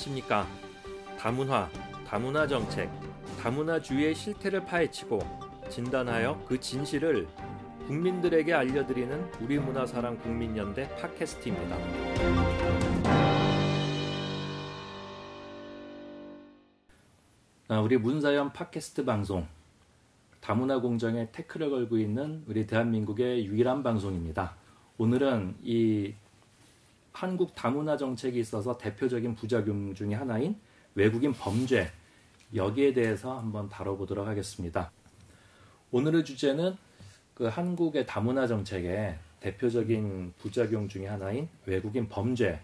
안녕하십니까. 다문화, 다문화 정책, 다문화주의의 실태를 파헤치고 진단하여 그 진실을 국민들에게 알려드리는 우리문화사랑 국민연대 팟캐스트입니다. 우리 문사연 팟캐스트 방송, 다문화 공정에 태클을 걸고 있는 우리 대한민국의 유일한 방송입니다. 오늘은 이 한국 다문화 정책에 있어서 대표적인 부작용 중에 하나인 외국인 범죄, 여기에 대해서 한번 다뤄보도록 하겠습니다. 오늘의 주제는 그 한국의 다문화 정책의 대표적인 부작용 중에 하나인 외국인 범죄,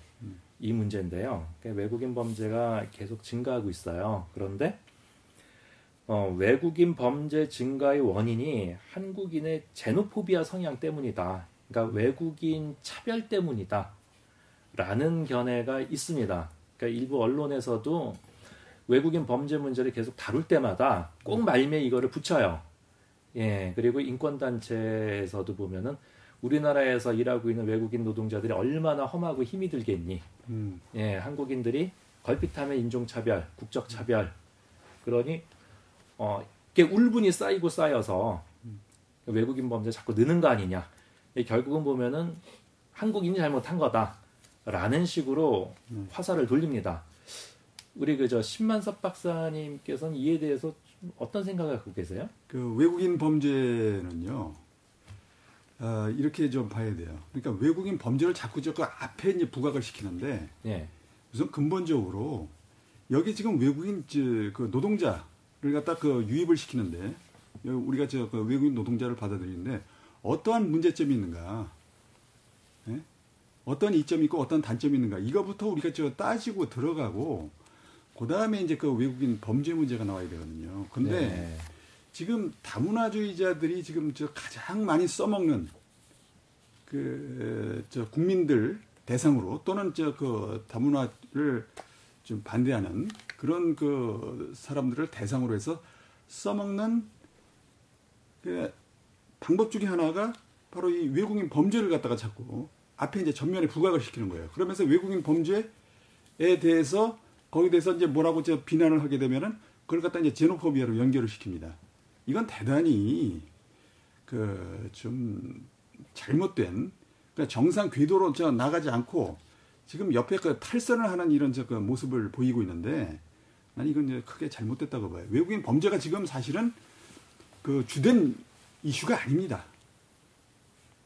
이 문제인데요. 외국인 범죄가 계속 증가하고 있어요. 그런데 외국인 범죄 증가의 원인이 한국인의 제노포비아 성향 때문이다. 그러니까 외국인 차별 때문이다. 라는 견해가 있습니다. 그러니까 일부 언론에서도 외국인 범죄 문제를 계속 다룰 때마다 꼭 말미에 이거를 붙여요. 예, 그리고 인권단체에서도 보면은 우리나라에서 일하고 있는 외국인 노동자들이 얼마나 험하고 힘이 들겠니? 예, 한국인들이 걸핏하면 인종차별, 국적차별. 그러니, 이게 울분이 쌓이고 쌓여서 외국인 범죄 자꾸 느는 거 아니냐. 결국은 보면은 한국인이 잘못한 거다. 라는 식으로 화살을 돌립니다. 우리 신만섭 박사님께서는 이에 대해서 어떤 생각을 갖고 계세요? 그 외국인 범죄는요, 이렇게 좀 봐야 돼요. 그러니까 외국인 범죄를 자꾸 그 앞에 이제 부각을 시키는데, 예. 우선 근본적으로 여기 지금 외국인 그 노동자를 갖다 그 유입을 시키는데, 우리가 그 외국인 노동자를 받아들이는데 어떠한 문제점이 있는가? 예? 어떤 이점이 있고 어떤 단점이 있는가? 이거부터 우리가 따지고 들어가고, 그 다음에 이제 그 외국인 범죄 문제가 나와야 되거든요. 근데 네. 지금 다문화주의자들이 지금 가장 많이 써먹는 국민들 대상으로 또는 그 다문화를 좀 반대하는 그런 그 사람들을 대상으로 해서 써먹는 그 방법 중에 하나가 바로 이 외국인 범죄를 갖다가 자꾸 앞에 이제 전면에 부각을 시키는 거예요. 그러면서 외국인 범죄에 대해서 거기에 대해서 이제 뭐라고 비난을 하게 되면은 그걸 갖다 이제 제노포비아로 연결을 시킵니다. 이건 대단히 좀 잘못된, 그러니까 정상 궤도로 나가지 않고 지금 옆에 탈선을 하는 이런 모습을 보이고 있는데, 난 이건 이제 크게 잘못됐다고 봐요. 외국인 범죄가 지금 사실은 그 주된 이슈가 아닙니다.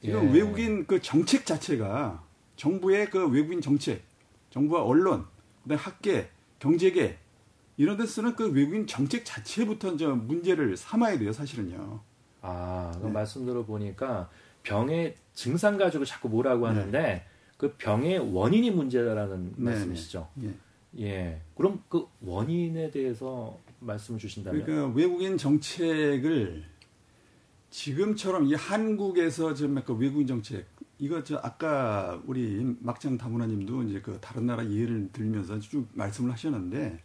지금 예. 외국인 그 정책 자체가 정부의 그 외국인 정책, 정부와 언론, 그다음에 학계, 경제계 이런 데 쓰는 그 외국인 정책 자체부터 문제를 삼아야 돼요, 사실은요. 그럼 네. 말씀 들어보니까 병의 증상 가지고 자꾸 뭐라고 하는데 네. 그 병의 원인이 문제라는 네. 말씀이시죠. 네. 예. 그럼 그 원인에 대해서 말씀을 주신다면? 그러니까 외국인 정책을 지금처럼 이 한국에서 그 외국인 정책, 이거 아까 우리 막장 다문화님도 이제 그 다른 나라 예를 들면서 쭉 말씀을 하셨는데,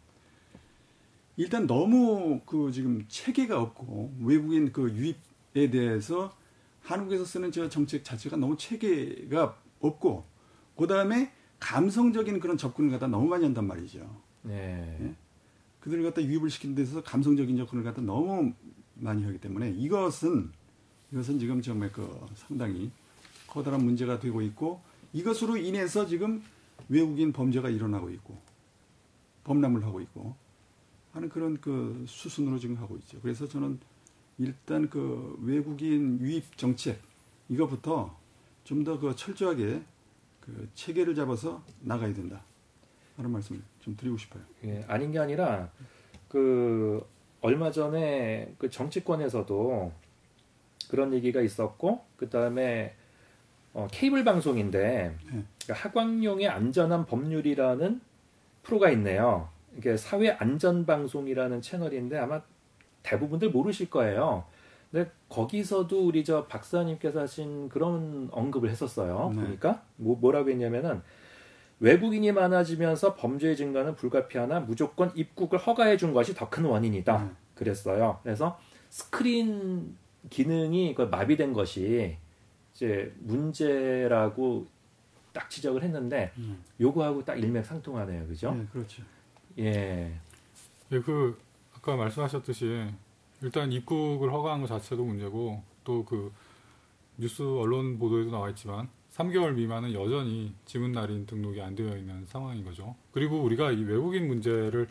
일단 너무 지금 체계가 없고 외국인 그 유입에 대해서 한국에서 쓰는 정책 자체가 너무 체계가 없고, 그 다음에 감성적인 그런 접근을 갖다 너무 많이 한단 말이죠. 네. 예? 그들을 갖다 유입을 시키는 데서 감성적인 접근을 갖다 너무 많이 하기 때문에 이것은 지금 정말 상당히 커다란 문제가 되고 있고, 이것으로 인해서 지금 외국인 범죄가 일어나고 있고 범람을 하고 있고 하는 그런 수순으로 지금 하고 있죠. 그래서 저는 일단 외국인 유입 정책 이거부터 좀 더 철저하게 체계를 잡아서 나가야 된다 하는 말씀을 좀 드리고 싶어요. 예, 아닌 게 아니라 얼마 전에 정치권에서도 그런 얘기가 있었고, 그 다음에 케이블 방송인데 네. 하광용의 안전한 법률이라는 프로가 있네요. 이게 사회안전방송이라는 채널인데 아마 대부분들 모르실 거예요. 근데 거기서도 우리 박사님께서 하신 그런 언급을 했었어요. 네. 그러니까 뭐라고 했냐면은 외국인이 많아지면서 범죄의 증가는 불가피하나 무조건 입국을 허가해 준 것이 더 큰 원인이다. 그랬어요. 그래서 스크린 기능이 마비된 것이 이제 문제라고 딱 지적을 했는데 요거하고 딱 일맥상통하네요, 그죠? 네, 그렇죠. 예. 예, 그 아까 말씀하셨듯이 일단 입국을 허가한 것 자체도 문제고 또 그 뉴스 언론 보도에도 나와 있지만 3개월 미만은 여전히 지문 날인 등록이 안 되어 있는 상황인 거죠. 그리고 우리가 이 외국인 문제를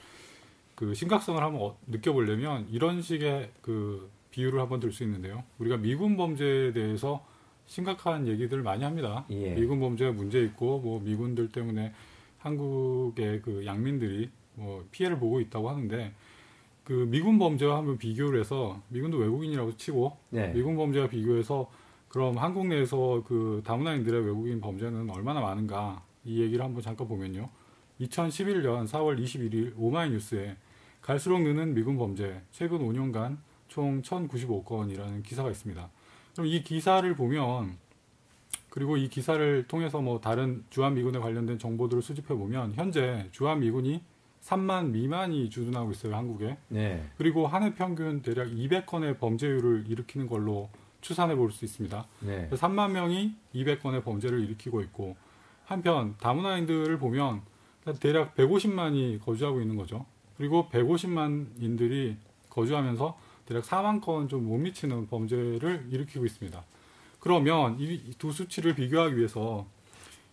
그 심각성을 한번 느껴보려면 이런 식의 그 비유를 한번 들 수 있는데요. 우리가 미군 범죄에 대해서 심각한 얘기들 많이 합니다. 예. 미군 범죄가 문제 있고 뭐 미군들 때문에 한국의 그 양민들이 뭐 피해를 보고 있다고 하는데 그 미군 범죄와 한번 비교를 해서 미군도 외국인이라고 치고 네. 미군 범죄와 비교해서 그럼 한국 내에서 그 다문화인들의 외국인 범죄는 얼마나 많은가 이 얘기를 한번 잠깐 보면요. 2011년 4월 21일 오마이뉴스에 갈수록 느는 미군 범죄 최근 5년간 총 1095건이라는 기사가 있습니다. 그럼 이 기사를 보면 그리고 이 기사를 통해서 뭐 다른 주한미군에 관련된 정보들을 수집해 보면 현재 주한미군이 3만 미만이 주둔하고 있어요, 한국에. 네. 그리고 한 해 평균 대략 200건의 범죄율을 일으키는 걸로 추산해 볼 수 있습니다. 네. 3만 명이 200건의 범죄를 일으키고 있고 한편 다문화인들을 보면 대략 150만이 거주하고 있는 거죠. 그리고 150만인들이 거주하면서 대략 4만 건 좀 못 미치는 범죄를 일으키고 있습니다. 그러면 이 두 수치를 비교하기 위해서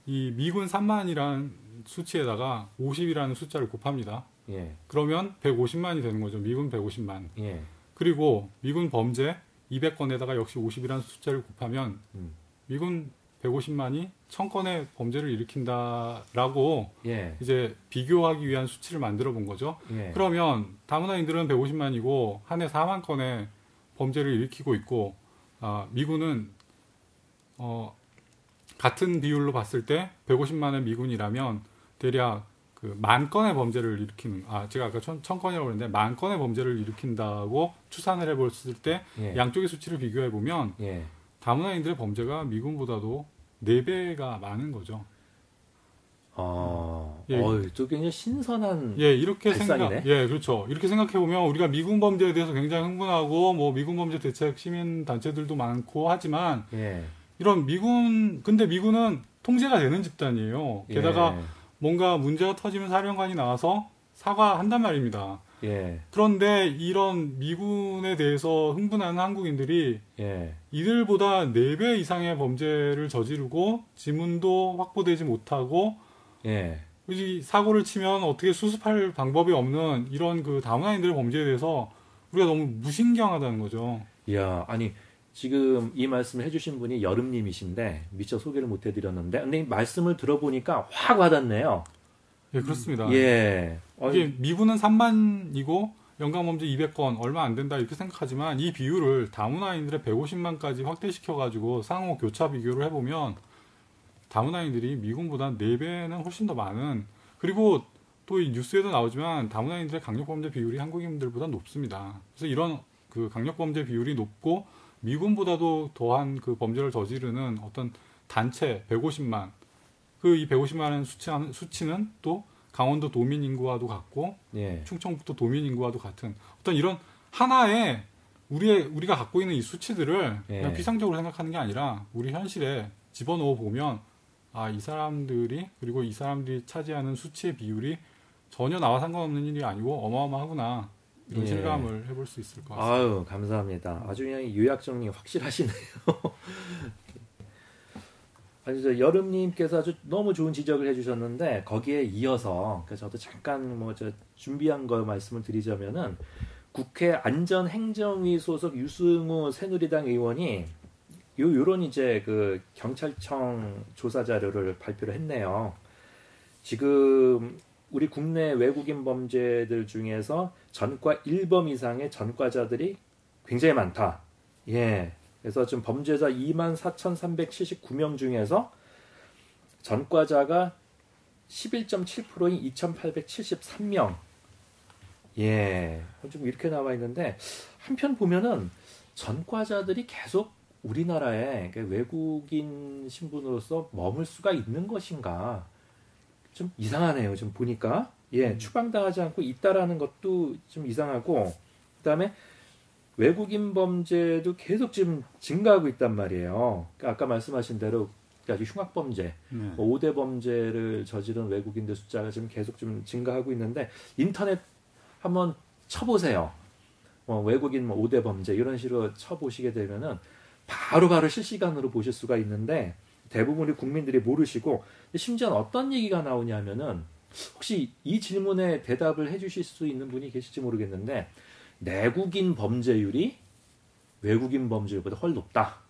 이 미군 3만이라는 수치에다가 50이라는 숫자를 곱합니다. 예. 그러면 150만이 되는 거죠. 미군 150만. 예. 그리고 미군 범죄 200건에다가 역시 50이라는 숫자를 곱하면 미군 150만이 1000건의 범죄를 일으킨다라고 예. 이제 비교하기 위한 수치를 만들어 본 거죠. 예. 그러면 다문화인들은 150만이고 한 해 4만 건의 범죄를 일으키고 있고 미군은 같은 비율로 봤을 때 150만의 미군이라면 대략 그 10,000건의 범죄를 일으키는 제가 아까 1000건이라고 그랬는데 10,000건의 범죄를 일으킨다고 추산을 해봤을 때 예. 양쪽의 수치를 비교해 보면 예. 다문화인들의 범죄가 미군보다도 4배가 많은 거죠. 예. 또 굉장히 신선한 이렇게 발상이네. 그렇죠. 이렇게 생각해 보면 우리가 미군 범죄에 대해서 굉장히 흥분하고 뭐 미군 범죄 대책 시민 단체들도 많고 하지만 예. 이런 근데 미군은 통제가 되는 집단이에요. 게다가 예. 뭔가 문제가 터지면 사령관이 나와서 사과한단 말입니다. 예. 그런데 이런 미군에 대해서 흥분하는 한국인들이 예. 이들보다 4배 이상의 범죄를 저지르고 지문도 확보되지 못하고 예. 사고를 치면 어떻게 수습할 방법이 없는 이런 그 다문화인들의 범죄에 대해서 우리가 너무 무신경하다는 거죠. 이야, 아니 지금 이 말씀을 해주신 분이 여름님이신데 미처 소개를 못 해드렸는데, 근데 이 말씀을 들어보니까 확 와닿네요. 예, 그렇습니다. 예. 이게 미군은 3만이고 연간 범죄 200건 얼마 안 된다 이렇게 생각하지만 이 비율을 다문화인들의 150만까지 확대시켜가지고 상호 교차 비교를 해보면 다문화인들이 미군보다 4배는 훨씬 더 많은, 그리고 또 이 뉴스에도 나오지만 다문화인들의 강력범죄 비율이 한국인들보다 높습니다. 그래서 이런 그 강력범죄 비율이 높고 미군보다도 더한 그 범죄를 저지르는 어떤 단체 150만, 이 150만의 수치는 또 강원도 도민 인구와도 같고 예. 충청북도 도민 인구와도 같은 어떤 이런 하나의 우리가 갖고 있는 이 수치들을 그냥 피상적으로 생각하는 게 아니라 우리 현실에 집어넣어 보면 이 사람들이, 그리고 이 사람들이 차지하는 수치의 비율이 전혀 나와 상관없는 일이 아니고 어마어마하구나, 이런 실감을 해볼 수 있을 것 같습니다. 아유, 감사합니다. 아주 그냥 요약 정리 확실하시네요. 아니, 여름님께서 아주 너무 좋은 지적을 해주셨는데 거기에 이어서 저도 잠깐 준비한 거 말씀을 드리자면은 국회 안전행정위 소속 유승우 새누리당 의원이 요런 이제 그 경찰청 조사 자료를 발표를 했네요. 지금 우리 국내 외국인 범죄들 중에서 전과 1범 이상의 전과자들이 굉장히 많다. 예. 그래서 지금 범죄자 24,379명 중에서 전과자가 11.7%인 2,873명. 예. 좀 이렇게 나와 있는데, 한편 보면은 전과자들이 계속 우리나라에 외국인 신분으로서 머물 수가 있는 것인가. 좀 이상하네요. 좀 보니까. 추방당하지 않고 있다라는 것도 좀 이상하고, 그 다음에 외국인 범죄도 계속 지금 증가하고 있단 말이에요. 그러니까 아까 말씀하신 대로 가지 흉악 범죄, 네. 5대 범죄를 저지른 외국인들 숫자가 지금 계속 좀 증가하고 있는데 인터넷 한번 쳐보세요. 외국인 5대 범죄 이런 식으로 쳐보시게 되면은 바로 실시간으로 보실 수가 있는데 대부분 우리 국민들이 모르시고 심지어는 어떤 얘기가 나오냐면은 혹시 이 질문에 대답을 해주실 수 있는 분이 계실지 모르겠는데 내국인 범죄율이 외국인 범죄율보다 훨 높다.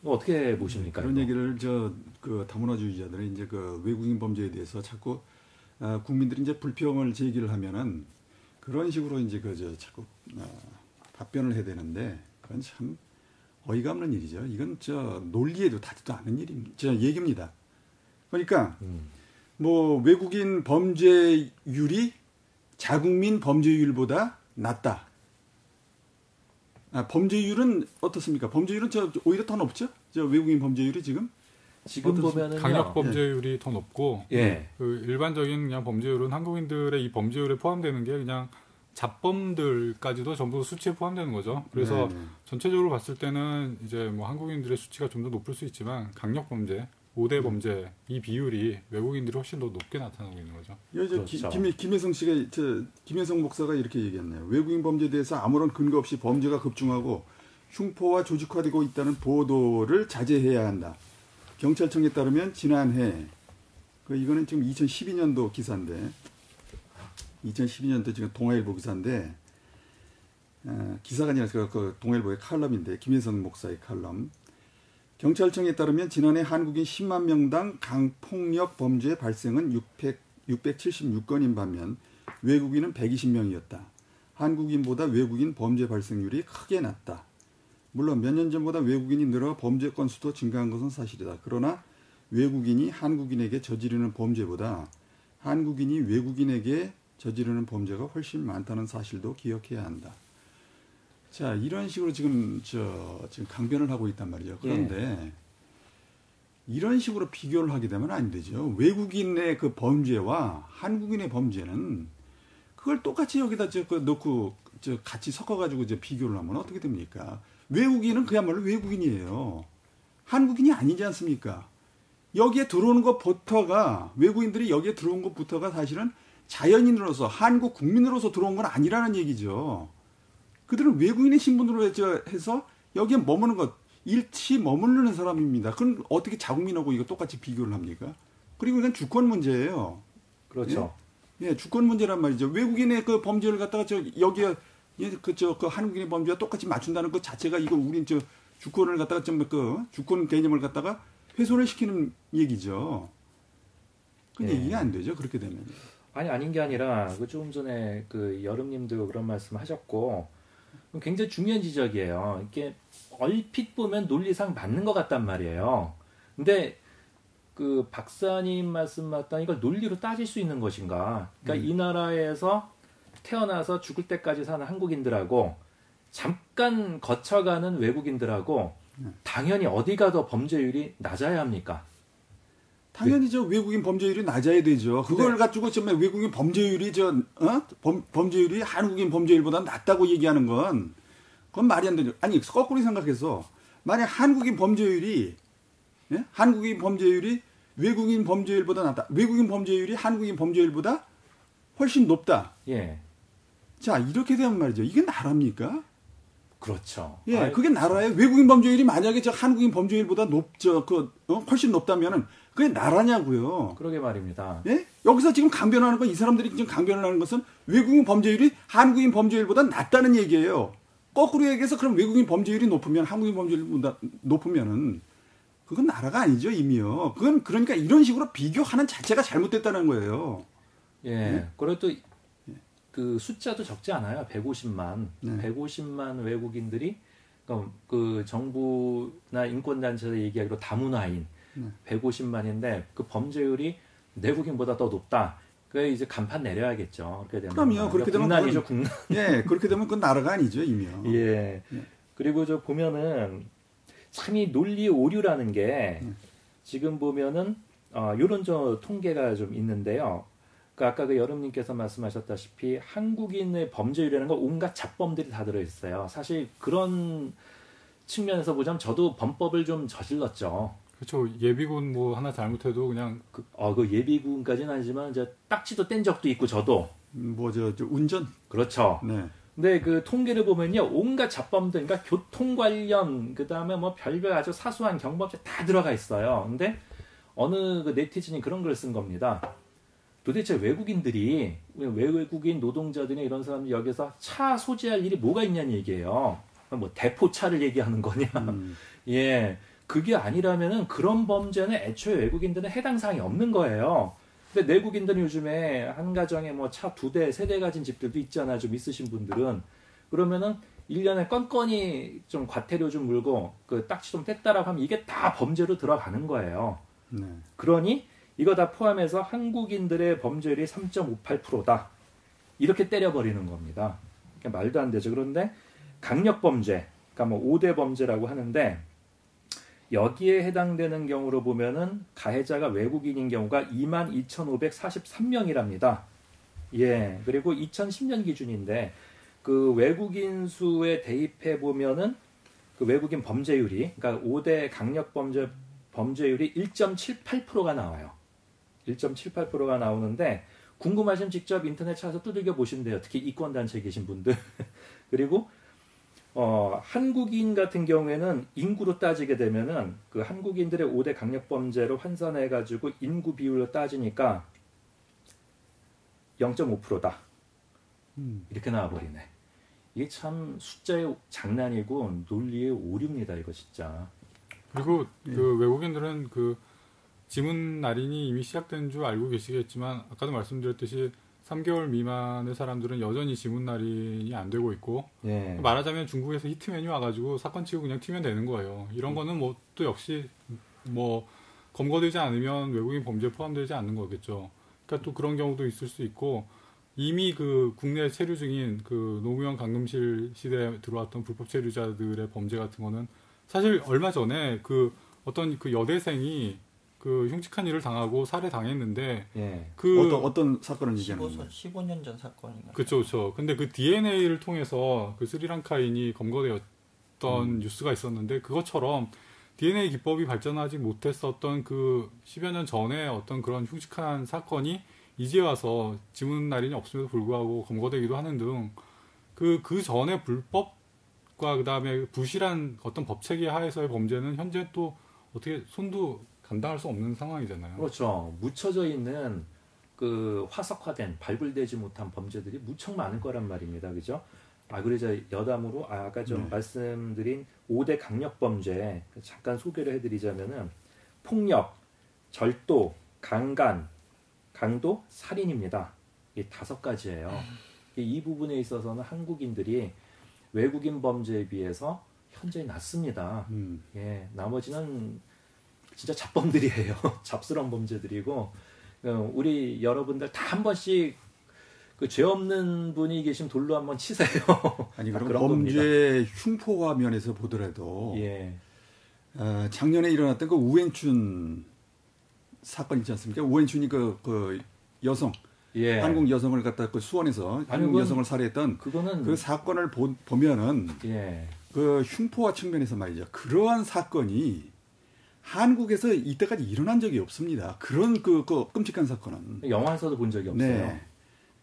어떻게 보십니까? 그런 이거? 얘기를 그 다문화주의자들이 이제 그 외국인 범죄에 대해서 자꾸 국민들이 이제 불평을 제기를 하면은 그런 식으로 이제 자꾸 답변을 해야 되는데 그건 참 어이가 없는 일이죠. 이건 논리에도 닿지도 않는 얘기입니다. 그러니까 뭐 외국인 범죄율이 자국민 범죄율보다 낮다. 범죄율은 어떻습니까? 범죄율은 오히려 더 높죠? 외국인 범죄율이 지금 보면은 강력 범죄율이 더 높고 예. 그 일반적인 그냥 범죄율은 한국인들의 이 범죄율에 포함되는 게 그냥 잡범들까지도 전부 수치에 포함되는 거죠. 그래서 네. 전체적으로 봤을 때는 이제 뭐 한국인들의 수치가 좀 더 높을 수 있지만 강력 범죄, 5대 범죄 이 비율이 외국인들이 훨씬 더 높게 나타나고 있는 거죠. 그렇죠. 김혜성 씨가 김혜성 목사가 이렇게 얘기했네요. 외국인 범죄에 대해서 아무런 근거 없이 범죄가 급증하고 흉포와 조직화되고 있다는 보도를 자제해야 한다. 경찰청에 따르면 지난해 이거는 지금 2012년도 기사인데 2012년도 지금 동아일보 기사인데 기사가 아니라 그 동아일보의 칼럼인데 김혜성 목사의 칼럼. 경찰청에 따르면 지난해 한국인 10만 명당 강폭력 범죄 발생은 676건인 반면 외국인은 120명이었다. 한국인보다 외국인 범죄 발생률이 크게 낮다. 물론 몇 년 전보다 외국인이 늘어 범죄 건수도 증가한 것은 사실이다. 그러나 외국인이 한국인에게 저지르는 범죄보다 한국인이 외국인에게 저지르는 범죄가 훨씬 많다는 사실도 기억해야 한다. 자, 이런 식으로 지금 강변을 하고 있단 말이죠. 그런데 이런 식으로 비교를 하게 되면 안 되죠. 외국인의 그 범죄와 한국인의 범죄는 그걸 똑같이 여기다 넣고 같이 섞어가지고 비교를 하면 어떻게 됩니까? 외국인은 그야말로 외국인이에요. 한국인이 아니지 않습니까? 여기에 들어오는 것부터가 외국인들이 여기에 들어온 것부터가 사실은 자연인으로서 한국 국민으로서 들어온 건 아니라는 얘기죠. 그들은 외국인의 신분으로 해서 여기에 머무는 것, 일치 머무르는 사람입니다. 그럼 어떻게 자국민하고 이거 똑같이 비교를 합니까? 그리고 이건 주권 문제예요. 그렇죠. 예, 주권 문제란 말이죠. 외국인의 그 범죄를 갖다가 여기에 그 한국인의 범죄와 똑같이 맞춘다는 것 자체가 이거 우린 주권을 갖다가 주권 개념을 갖다가 훼손을 시키는 얘기죠. 근데 이게 안 되죠. 그렇게 되면. 아닌 게 아니라 조금 전에 여름님도 그런 말씀하셨고 굉장히 중요한 지적이에요. 이게 얼핏 보면 논리상 맞는 것 같단 말이에요. 근데 그 박사님 말씀 맞다니 이걸 논리로 따질 수 있는 것인가? 그러니까 이 나라에서 태어나서 죽을 때까지 사는 한국인들하고 잠깐 거쳐가는 외국인들하고 당연히 어디가 더 범죄율이 낮아야 합니까? 당연히 외국인 범죄율이 낮아야 되죠. 그걸 가지고 정말 외국인 범죄율이 범죄율이 한국인 범죄율보다 낮다고 얘기하는 건 그건 말이 안 되죠. 아니 거꾸로 생각해서 만약 한국인 범죄율이 외국인 범죄율보다 낮다. 외국인 범죄율이 한국인 범죄율보다 훨씬 높다. 예. 자 이렇게 되면 말이죠. 이게 나라입니까? 그렇죠. 예, 그게 나라예요. 외국인 범죄율이 만약에 한국인 범죄율보다 훨씬 높다면은 그게 나라냐고요. 그러게 말입니다. 예? 여기서 지금 강변하는 건 이 사람들이 지금 강변을 하는 것은 외국인 범죄율이 한국인 범죄율보다 낮다는 얘기예요. 거꾸로 얘기해서 그럼 외국인 범죄율이 높으면 한국인 범죄율보다 높으면은 그건 나라가 아니죠 이미요. 그건 그러니까 이런 식으로 비교하는 자체가 잘못됐다는 거예요. 예. 예? 그리고 또 그 숫자도 적지 않아요. 150만. 네. 150만 외국인들이 그 정부나 인권단체에서 얘기하기로 다문화인 150만인데 그 범죄율이 내국인보다 더 높다. 그게 이제 간판 내려야겠죠. 그렇게 되면. 그럼요. 그렇게 되면 국난이죠, 국난. 예, 그렇게 되면 그건 나라가 아니죠 이미요. 예. 예. 그리고 보면은 참 이 논리 오류라는 게 지금 보면은 요런 통계가 좀 있는데요. 아까 여름님께서 말씀하셨다시피 한국인의 범죄율이라는 건 온갖 잡범들이 다 들어있어요. 사실 그런 측면에서 보자면 저도 범법을 좀 저질렀죠. 그렇죠. 예비군 뭐 하나 잘못해도 그냥 그 예비군까지는 아니지만 이제 딱지도 뗀 적도 있고 저도 저 운전 그렇죠. 네. 근데 그 통계를 보면요, 온갖 잡범들, 그러니까 교통 관련, 그 다음에 뭐 별별 아주 사소한 경범죄 다 들어가 있어요. 근데 어느 그 네티즌이 그런 걸 쓴 겁니다. 도대체 외국인들이, 외국인 노동자들이 이런 사람들이 여기서 차 소지할 일이 뭐가 있냐는 얘기예요. 뭐 대포차를 얘기하는 거냐. 예. 그게 아니라면은 그런 범죄는 애초에 외국인들은 해당 사항이 없는 거예요. 근데 내국인들은 요즘에 한 가정에 뭐 차 2대, 3대 가진 집들도 있잖아요. 좀 있으신 분들은. 그러면은 1년에 건건이 좀 과태료 좀 물고 그 딱지 좀 뗐다라고 하면 이게 다 범죄로 들어가는 거예요. 네. 그러니 이거 다 포함해서 한국인들의 범죄율이 3.58%다. 이렇게 때려버리는 겁니다. 그러니까 말도 안 되죠. 그런데 강력범죄, 그러니까 뭐 5대 범죄라고 하는데 여기에 해당되는 경우로 보면은 가해자가 외국인인 경우가 22,543명이랍니다. 예. 그리고 2010년 기준인데 그 외국인 수에 대입해 보면은 그 외국인 범죄율이, 그러니까 5대 강력 범죄율이 1.78%가 나와요. 1.78%가 나오는데 궁금하시면 직접 인터넷 찾아서 두들겨 보시면 돼요. 특히 이권 단체에 계신 분들. 그리고 한국인 같은 경우에는 인구로 따지게 되면은 그 한국인들의 5대 강력범죄로 환산해가지고 인구 비율로 따지니까 0.5%다. 이렇게 나와버리네. 이게 참 숫자의 장난이고 논리의 오류입니다. 이거 진짜. 그리고 그 외국인들은 그 지문 날인이 이미 시작된 줄 알고 계시겠지만 아까도 말씀드렸듯이 3개월 미만의 사람들은 여전히 지문 날인이 안 되고 있고 예. 말하자면 중국에서 히트맨이 와가지고 사건 치고 그냥 튀면 되는 거예요. 이런 거는 뭐 또 역시 뭐 검거되지 않으면 외국인 범죄에 포함되지 않는 거겠죠. 그러니까 또 그런 경우도 있을 수 있고 이미 그 국내 체류 중인 그 노무현 강금실 시대에 들어왔던 불법 체류자들의 범죄 같은 거는 사실 얼마 전에 그 어떤 그 여대생이 그 흉측한 일을 당하고 살해당했는데 예. 그 어떤 사건을 얘기하는 거예요? 15년 전 사건인가요? 그렇죠, 그렇죠. 근데 그 DNA를 통해서 그 스리랑카인이 검거되었던 뉴스가 있었는데 그것처럼 DNA 기법이 발전하지 못했었던 그 10여 년 전에 어떤 그런 흉측한 사건이 이제 와서 지문 날인이 없음에도 불구하고 검거되기도 하는 등 그 전에 불법과 그 다음에 부실한 어떤 법 체계 하에서의 범죄는 현재 또 어떻게 손도 감당할 수 없는 상황이잖아요. 그렇죠. 묻혀져 있는 그 화석화된 발굴되지 못한 범죄들이 무척 많을 거란 말입니다. 그죠? 그래서 여담으로 아까 좀 말씀드린 5대 강력범죄 잠깐 소개를 해드리자면은 폭력, 절도, 강간, 강도, 살인입니다. 이 5가지예요. 이 부분에 있어서는 한국인들이 외국인 범죄에 비해서 현저히 낮습니다. 예, 나머지는 진짜 잡범들이에요. 잡스러운 범죄들이고 우리 여러분들 다 한 번씩 그 죄 없는 분이 계시면 돌로 한번 치세요. 아니 그럼 범죄 흉포화 면에서 보더라도 예. 작년에 일어났던 그 우엔춘 사건 있지 않습니까? 우엔춘이 그 여성 예. 한국 여성을 갖다 그 수원에서 한국 여성을 살해했던 그거는 그 사건을 보면은 예. 그 흉포화 측면에서 말이죠. 그러한 사건이 한국에서 이때까지 일어난 적이 없습니다. 그런 그 끔찍한 사건은 영화에서도 본 적이 없어요. 네.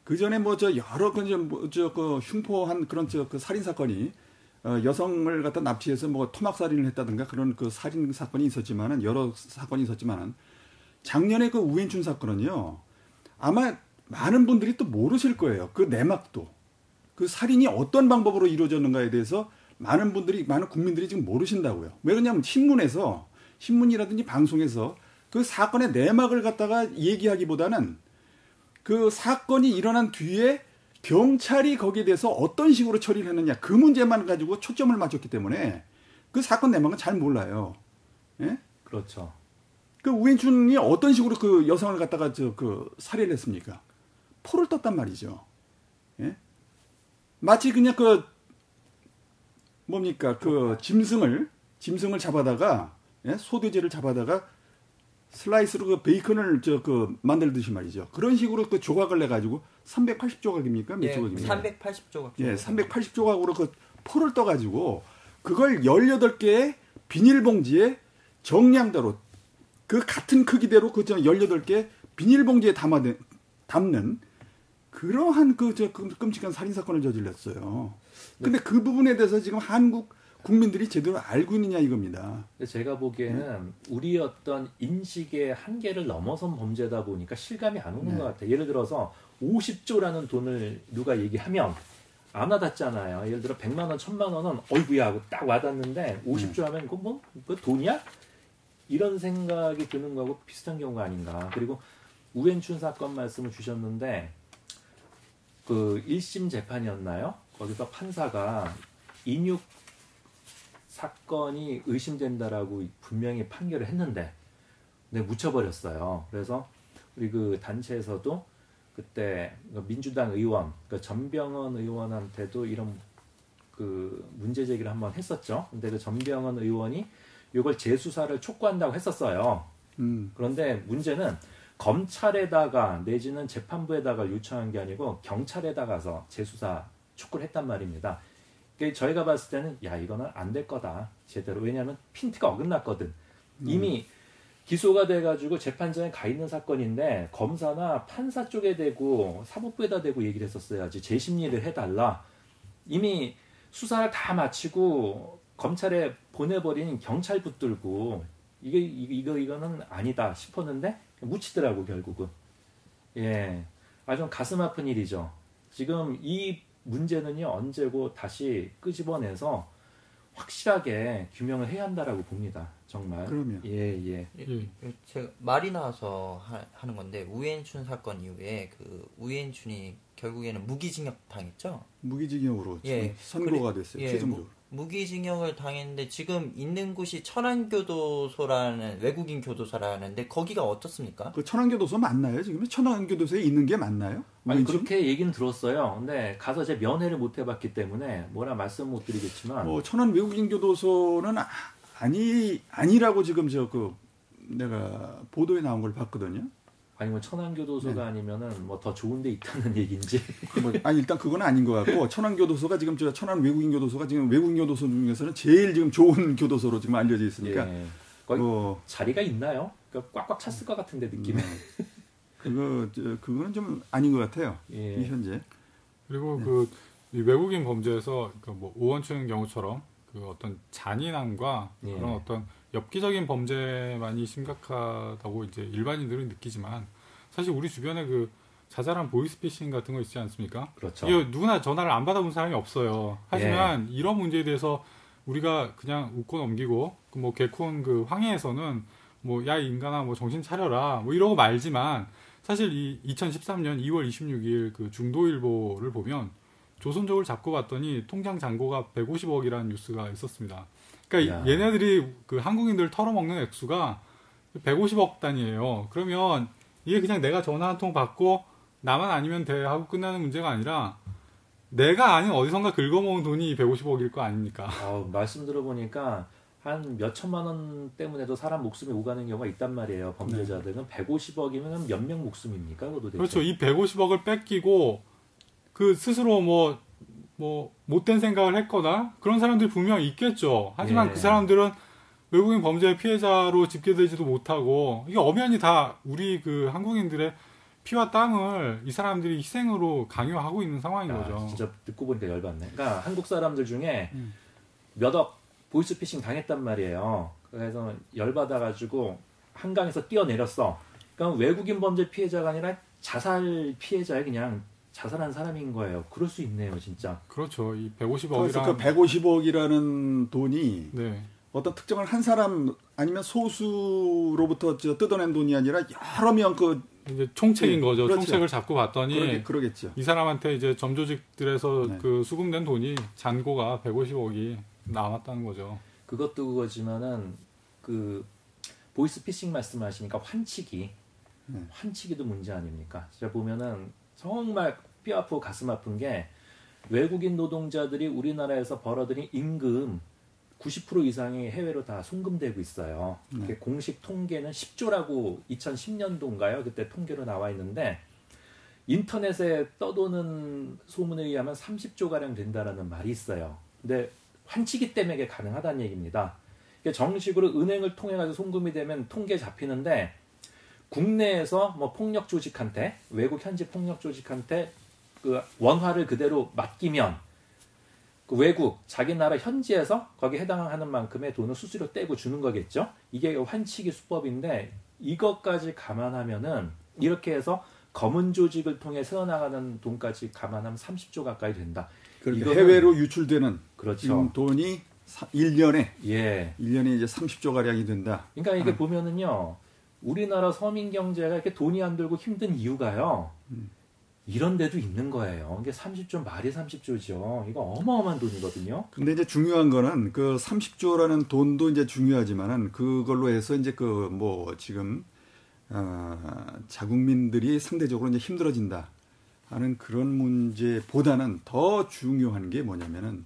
그 전에 뭐 저 여러 그 흉포한 그런 그 살인 사건이 여성을 갖다 납치해서 뭐 토막 살인을 했다든가 그런 그 살인 사건이 있었지만은 여러 사건이 있었지만은 작년에 그 우엔춘 사건은요. 아마 많은 분들이 또 모르실 거예요. 그 내막도 그 살인이 어떤 방법으로 이루어졌는가에 대해서 많은 국민들이 지금 모르신다고요. 왜 그러냐면 신문이라든지 방송에서 그 사건의 내막을 갖다가 얘기하기보다는 그 사건이 일어난 뒤에 경찰이 거기에 대해서 어떤 식으로 처리를 했느냐 그 문제만 가지고 초점을 맞췄기 때문에 그 사건 내막은 잘 몰라요. 예? 그렇죠. 그 우엔춘이 어떤 식으로 그 여성을 갖다가 살해를 했습니까? 포를 떴단 말이죠. 예? 마치 그냥 짐승을 잡아다가 예? 소돼지를 잡아다가 슬라이스로 그 베이컨을 만들듯이 말이죠. 그런 식으로 그 조각을 내 가지고 380조각입니까? 몇 조각입니까? 380조각. 예, 380조각으로 그 포를 떠 가지고 그걸 18개의 비닐봉지에 정량대로 그 같은 크기대로 그 18개 비닐봉지에 담는 그러한 끔찍한 살인 사건을 저질렀어요. 근데 그 부분에 대해서 지금 한국 국민들이 제대로 알고 있느냐 이겁니다. 제가 보기에는 우리 어떤 인식의 한계를 넘어선 범죄다 보니까 실감이 안 오는 것 같아요. 예를 들어서 50조라는 돈을 누가 얘기하면 안 와닿잖아요. 예를 들어 100만 원, 1000만 원은 어이구야 하고 딱 와닿는데 50조 하면 그거 그거 돈이야? 이런 생각이 드는 거하고 비슷한 경우가 아닌가. 그리고 우엔춘 사건 말씀을 주셨는데 그 1심 재판이었나요? 거기서 판사가 인육 사건이 의심된다라고 분명히 판결을 했는데 묻혀버렸어요. 그래서 우리 그 단체에서도 그때 민주당 의원, 그 전병헌 의원한테도 이런 그 문제 제기를 한번 했었죠. 근데 그 전병헌 의원이 이걸 재수사를 촉구한다고 했었어요. 그런데 문제는 검찰에다가 내지는 재판부에다가 요청한 게 아니고 경찰에다가서 재수사 촉구를 했단 말입니다. 저희가 봤을 때는 야 이거는 안 될 거다 제대로. 왜냐하면 핀트가 어긋났거든. 이미 기소가 돼가지고 재판장에 가 있는 사건인데 검사나 판사 쪽에 대고 사법부에다 대고 얘기를 했었어야지. 재심리를 해달라. 이미 수사를 다 마치고 검찰에 보내버린 경찰 붙들고 이거는 아니다 싶었는데 묻히더라고 결국은. 예, 아주 가슴 아픈 일이죠. 지금 이 문제는요 언제고 다시 끄집어내서 확실하게 규명을 해야 한다라고 봅니다. 정말. 그러면 제가 말이 나와서 하는 건데 우엔춘 사건 이후에 그 우엔춘이 결국에는 무기징역 당했죠. 무기징역으로 지금 선고가 됐어요. 최종적으로. 무기징역을 당했는데 지금 있는 곳이 천안교도소라는 외국인 교도소라는데 거기가 어떻습니까? 그 천안교도소 맞나요? 지금 천안교도소에 있는 게 맞나요? 아니 그렇게 얘기는 들었어요. 근데 가서 제 면회를 못 해봤기 때문에 뭐라 말씀 못 드리겠지만 천안 외국인 교도소는 아니라고 지금 내가 보도에 나온 걸 봤거든요. 아니면 천안교도소가 아니면은 뭐 더 좋은 데 있다는 얘기인지. 일단 그건 아닌 것 같고 천안교도소가 지금 천안 외국인 교도소가 지금 외국인 교도소 중에서는 제일 지금 좋은 교도소로 지금 알려져 있으니까 거기 자리가 있나요? 그러니까 꽉꽉 찼을 것 같은데 느낌에. 그거는 좀 아닌 것 같아요. 이 현재. 그리고 이 외국인 범죄에서 뭐 오원춘 경우처럼 그 어떤 잔인함과 그런 어떤 엽기적인 범죄만이 심각하다고 이제 일반인들은 느끼지만 사실 우리 주변에 그 자잘한 보이스피싱 같은 거 있지 않습니까? 그렇죠. 이거 누구나 전화를 안 받아본 사람이 없어요. 하지만 이런 문제에 대해서 우리가 그냥 웃고 넘기고 뭐 개콘 그 황해에서는 뭐 야 인간아 뭐 정신 차려라 뭐 이러고 말지만 사실 이 2013년 2월 26일 그 중도일보를 보면 조선족을 잡고 봤더니 통장 잔고가 150억이라는 뉴스가 있었습니다. 그러니까 얘네들이 그 한국인들 털어먹는 액수가 150억 단위예요. 그러면 이게 그냥 내가 전화 한 통 받고 나만 아니면 돼 하고 끝나는 문제가 아니라 내가 아닌 어디선가 긁어모은 돈이 150억일 거 아닙니까? 말씀 들어보니까 한 몇 천만 원 때문에도 사람 목숨이 오가는 경우가 있단 말이에요. 범죄자들은 150억이면 몇 명 목숨입니까? 그것도 그렇죠. 이 150억을 뺏기고 그 스스로 뭐 못된 생각을 했거나 그런 사람들이 분명히 있겠죠. 하지만 그 사람들은 외국인 범죄의 피해자로 집계되지도 못하고 이게 엄연히 다 우리 그 한국인들의 피와 땀을 이 사람들이 희생으로 강요하고 있는 상황인 거죠. 진짜 듣고 보니까 열받네. 그러니까 한국 사람들 중에 몇 억 보이스피싱 당했단 말이에요. 그래서 열받아가지고 한강에서 뛰어내렸어. 그러니까 외국인 범죄 피해자가 아니라 자살 피해자에 그냥 자살한 사람인 거예요. 그럴 수 있네요, 진짜. 그렇죠. 이 150억이란 그 150억이라는 돈이 어떤 특정한 한 사람 아니면 소수로부터 뜯어낸 돈이 아니라 여러 명 이제 총책인 거죠. 그렇죠. 총책을 잡고 봤더니 그러겠죠. 이 사람한테 이제 점조직들에서 그 수금된 돈이 잔고가 150억이 남았다는 거죠. 그것도 그거지만은 그 보이스피싱 말씀하시니까 환치기도 문제 아닙니까? 제가 보면은 정말 뼈 아프고 가슴 아픈 게 외국인 노동자들이 우리나라에서 벌어들인 임금 90% 이상이 해외로 다 송금되고 있어요. 공식 통계는 10조라고 2010년도인가요? 그때 통계로 나와 있는데 인터넷에 떠도는 소문에 의하면 30조가량 된다라는 말이 있어요. 근데 환치기 때문에 이게 가능하다는 얘기입니다. 정식으로 은행을 통해 가지고 송금이 되면 통계 잡히는데 국내에서 뭐 폭력 조직한테 외국 현지 폭력 조직한테 그 원화를 그대로 맡기면 그 외국 자기 나라 현지에서 거기에 해당하는 만큼의 돈을 수수료 떼고 주는 거겠죠. 이게 환치기 수법인데 이것까지 감안하면은 이렇게 해서 검은 조직을 통해 새어나가는 돈까지 감안하면 30조 가까이 된다. 그러니까 해외로 유출되는 그렇죠. 지금 돈이 1년에 예. 1년에 이제 30조 가량이 된다. 그러니까 이게 보면은요. 우리나라 서민 경제가 이렇게 돈이 안 들고 힘든 이유가요. 이런 데도 있는 거예요. 이게 30조 말이 30조죠. 이거 어마어마한 돈이거든요. 근데 이제 중요한 거는 그 30조라는 돈도 이제 중요하지만은 그걸로 해서 이제 그 뭐 지금 자국민들이 상대적으로 이제 힘들어진다 하는 그런 문제보다는 더 중요한 게 뭐냐면은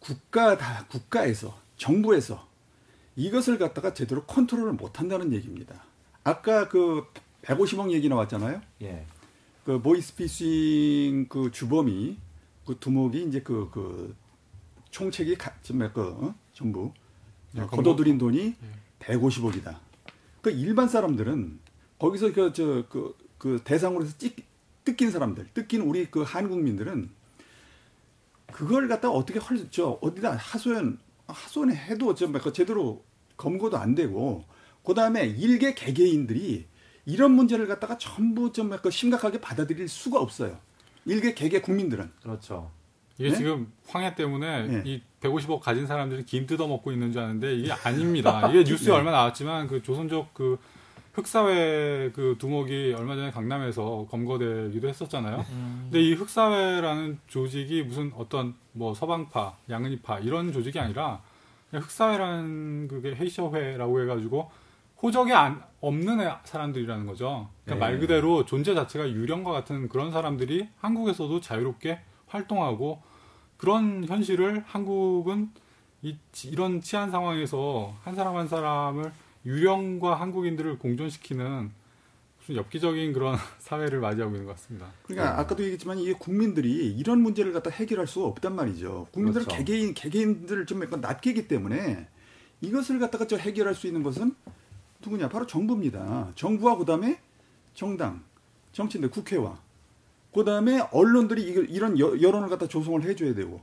국가에서 정부에서 이것을 갖다가 제대로 컨트롤을 못 한다는 얘기입니다. 아까 그 150억 얘기 나왔잖아요. 예. 그 보이스피싱 그 주범이 그 두목이 이제 그 총책이 전부 거둬들인 돈이 150억이다. 그 일반 사람들은 거기서 그 대상으로 해서 뜯긴 사람들, 뜯긴 우리 그 한국민들은 그걸 갖다 어떻게 어디다 하소연해도 제대로 검거도 안 되고, 그 다음에 일개 개개인들이 이런 문제를 갖다가 전부 심각하게 받아들일 수가 없어요. 일개 개개 국민들은. 그렇죠. 이게 네? 지금 황해 때문에 네. 이 150억 가진 사람들이 김 뜯어먹고 있는 줄 아는데 이게 아닙니다. 이게 뉴스에 얼마 나왔지만 그 조선족 그 흑사회 그 두목이 얼마 전에 강남에서 검거되기도 했었잖아요. 근데 이 흑사회라는 조직이 무슨 어떤 뭐 서방파, 양은이파 이런 조직이 아니라 그냥 흑사회라는 그게 헤이셔회라고 해가지고 호적이 없는 사람들이라는 거죠. 그러니까 말 그대로 존재 자체가 유령과 같은 그런 사람들이 한국에서도 자유롭게 활동하고, 그런 현실을 한국은 이런 치안 상황에서 한 사람 한 사람을 유령과 한국인들을 공존시키는 무슨 엽기적인 그런 사회를 맞이하고 있는 것 같습니다. 그러니까 아까도 얘기했지만 이 국민들이 이런 문제를 갖다 해결할 수가 없단 말이죠. 국민들은 그렇죠. 개개인들을 좀 약간 낫게기 때문에 이것을 갖다가 해결할 수 있는 것은 누구냐? 바로 정부입니다. 정부와 그다음에 정당, 정치인들, 국회와 그다음에 언론들이 이런 여론을 갖다 조성을 해줘야 되고,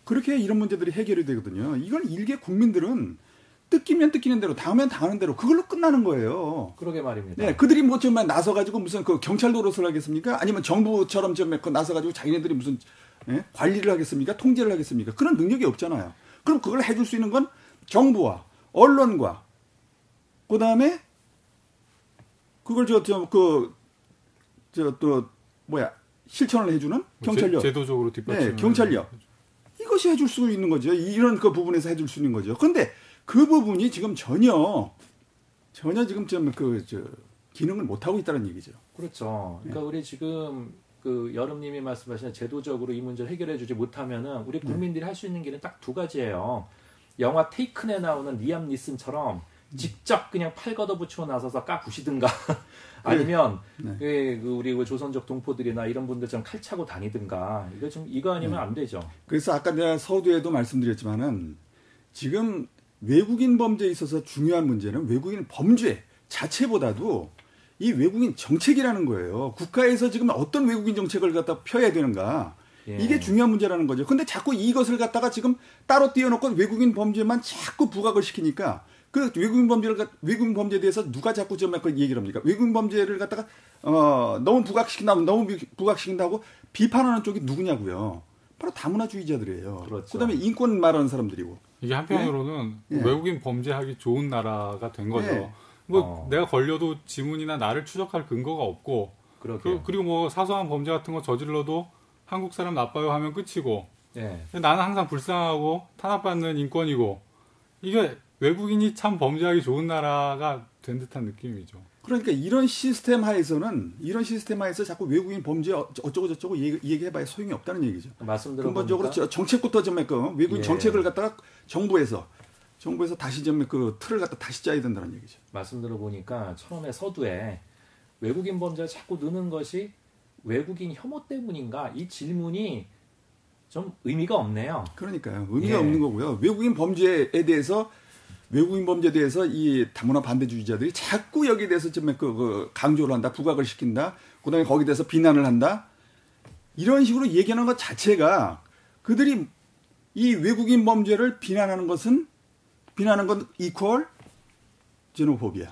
그렇게 이런 문제들이 해결이 되거든요. 이걸 일개 국민들은 뜯기면 뜯기는 대로, 당하면 당하는 대로 그걸로 끝나는 거예요. 그러게 말입니다. 네, 그들이 뭐 정말 나서가지고 무슨 그 경찰 노릇을 하겠습니까? 아니면 정부처럼 좀 나서가지고 자기네들이 무슨 관리를 하겠습니까? 통제를 하겠습니까? 그런 능력이 없잖아요. 그럼 그걸 해줄 수 있는 건 정부와 언론과 그다음에 그걸 실천을 해주는 경찰력, 제도적으로 뒷받침을. 네, 경찰력. 이것이 해줄 수 있는 거죠. 이런 그 부분에서 해줄 수 있는 거죠. 그런데 그 부분이 지금 전혀 지금 기능을 못 하고 있다는 얘기죠. 그렇죠. 그러니까 우리 지금 그 여름님이 말씀하신 제도적으로 이 문제를 해결해주지 못하면은 우리 국민들이 할 수 있는 길은 딱 두 가지예요. 영화 테이큰에 나오는 리암 니슨처럼 직접 그냥 팔 걷어붙이고 나서서 까부시든가 아니면 우리 조선족 동포들이나 이런 분들처럼 칼 차고 다니든가, 이거 아니면 안 되죠. 그래서 아까 내가 서두에도 말씀드렸지만은 지금 외국인 범죄에 있어서 중요한 문제는 외국인 범죄 자체보다도 이 외국인 정책이라는 거예요. 국가에서 지금 어떤 외국인 정책을 갖다 펴야 되는가. 이게 중요한 문제라는 거죠. 근데 자꾸 이것을 갖다가 지금 따로 띄워놓고 외국인 범죄만 자꾸 부각을 시키니까 그 외국인 범죄에 대해서 누가 자꾸 얘기를 합니까? 외국인 범죄를 갖다가 너무 부각시킨다고 비판하는 쪽이 누구냐고요. 바로 다문화주의자들이에요. 그렇죠. 그다음에 인권 말하는 사람들이고. 이게 한편으로는 외국인 범죄하기 좋은 나라가 된 거죠. 네. 내가 걸려도 지문이나 나를 추적할 근거가 없고, 그리고 뭐 사소한 범죄 같은 거 저질러도 한국 사람 나빠요 하면 끝이고, 나는 항상 불쌍하고 탄압받는 인권이고, 이게 외국인이 참 범죄하기 좋은 나라가 된 듯한 느낌이죠. 그러니까 이런 시스템 하에서 자꾸 외국인 범죄 어쩌고저쩌고 얘기해봐야 소용이 없다는 얘기죠. 근본적으로 정책부터 외국인 정책을 갖다가 정부에서 다시 그 틀을 갖다 다시 짜야 된다는 얘기죠. 말씀 들어보니까 처음에 서두에 외국인 범죄가 자꾸 느는 것이 외국인 혐오 때문인가, 이 질문이 좀 의미가 없네요. 그러니까요. 의미가 없는 거고요. 외국인 범죄에 대해서 외국인 범죄에 대해서 이 다문화 반대주의자들이 자꾸 여기에 대해서 좀 강조를 한다, 부각을 시킨다, 그다음에 거기에 대해서 비난을 한다. 이런 식으로 얘기하는 것 자체가 그들이 이 외국인 범죄를 비난하는 건 이퀄 제노포비아.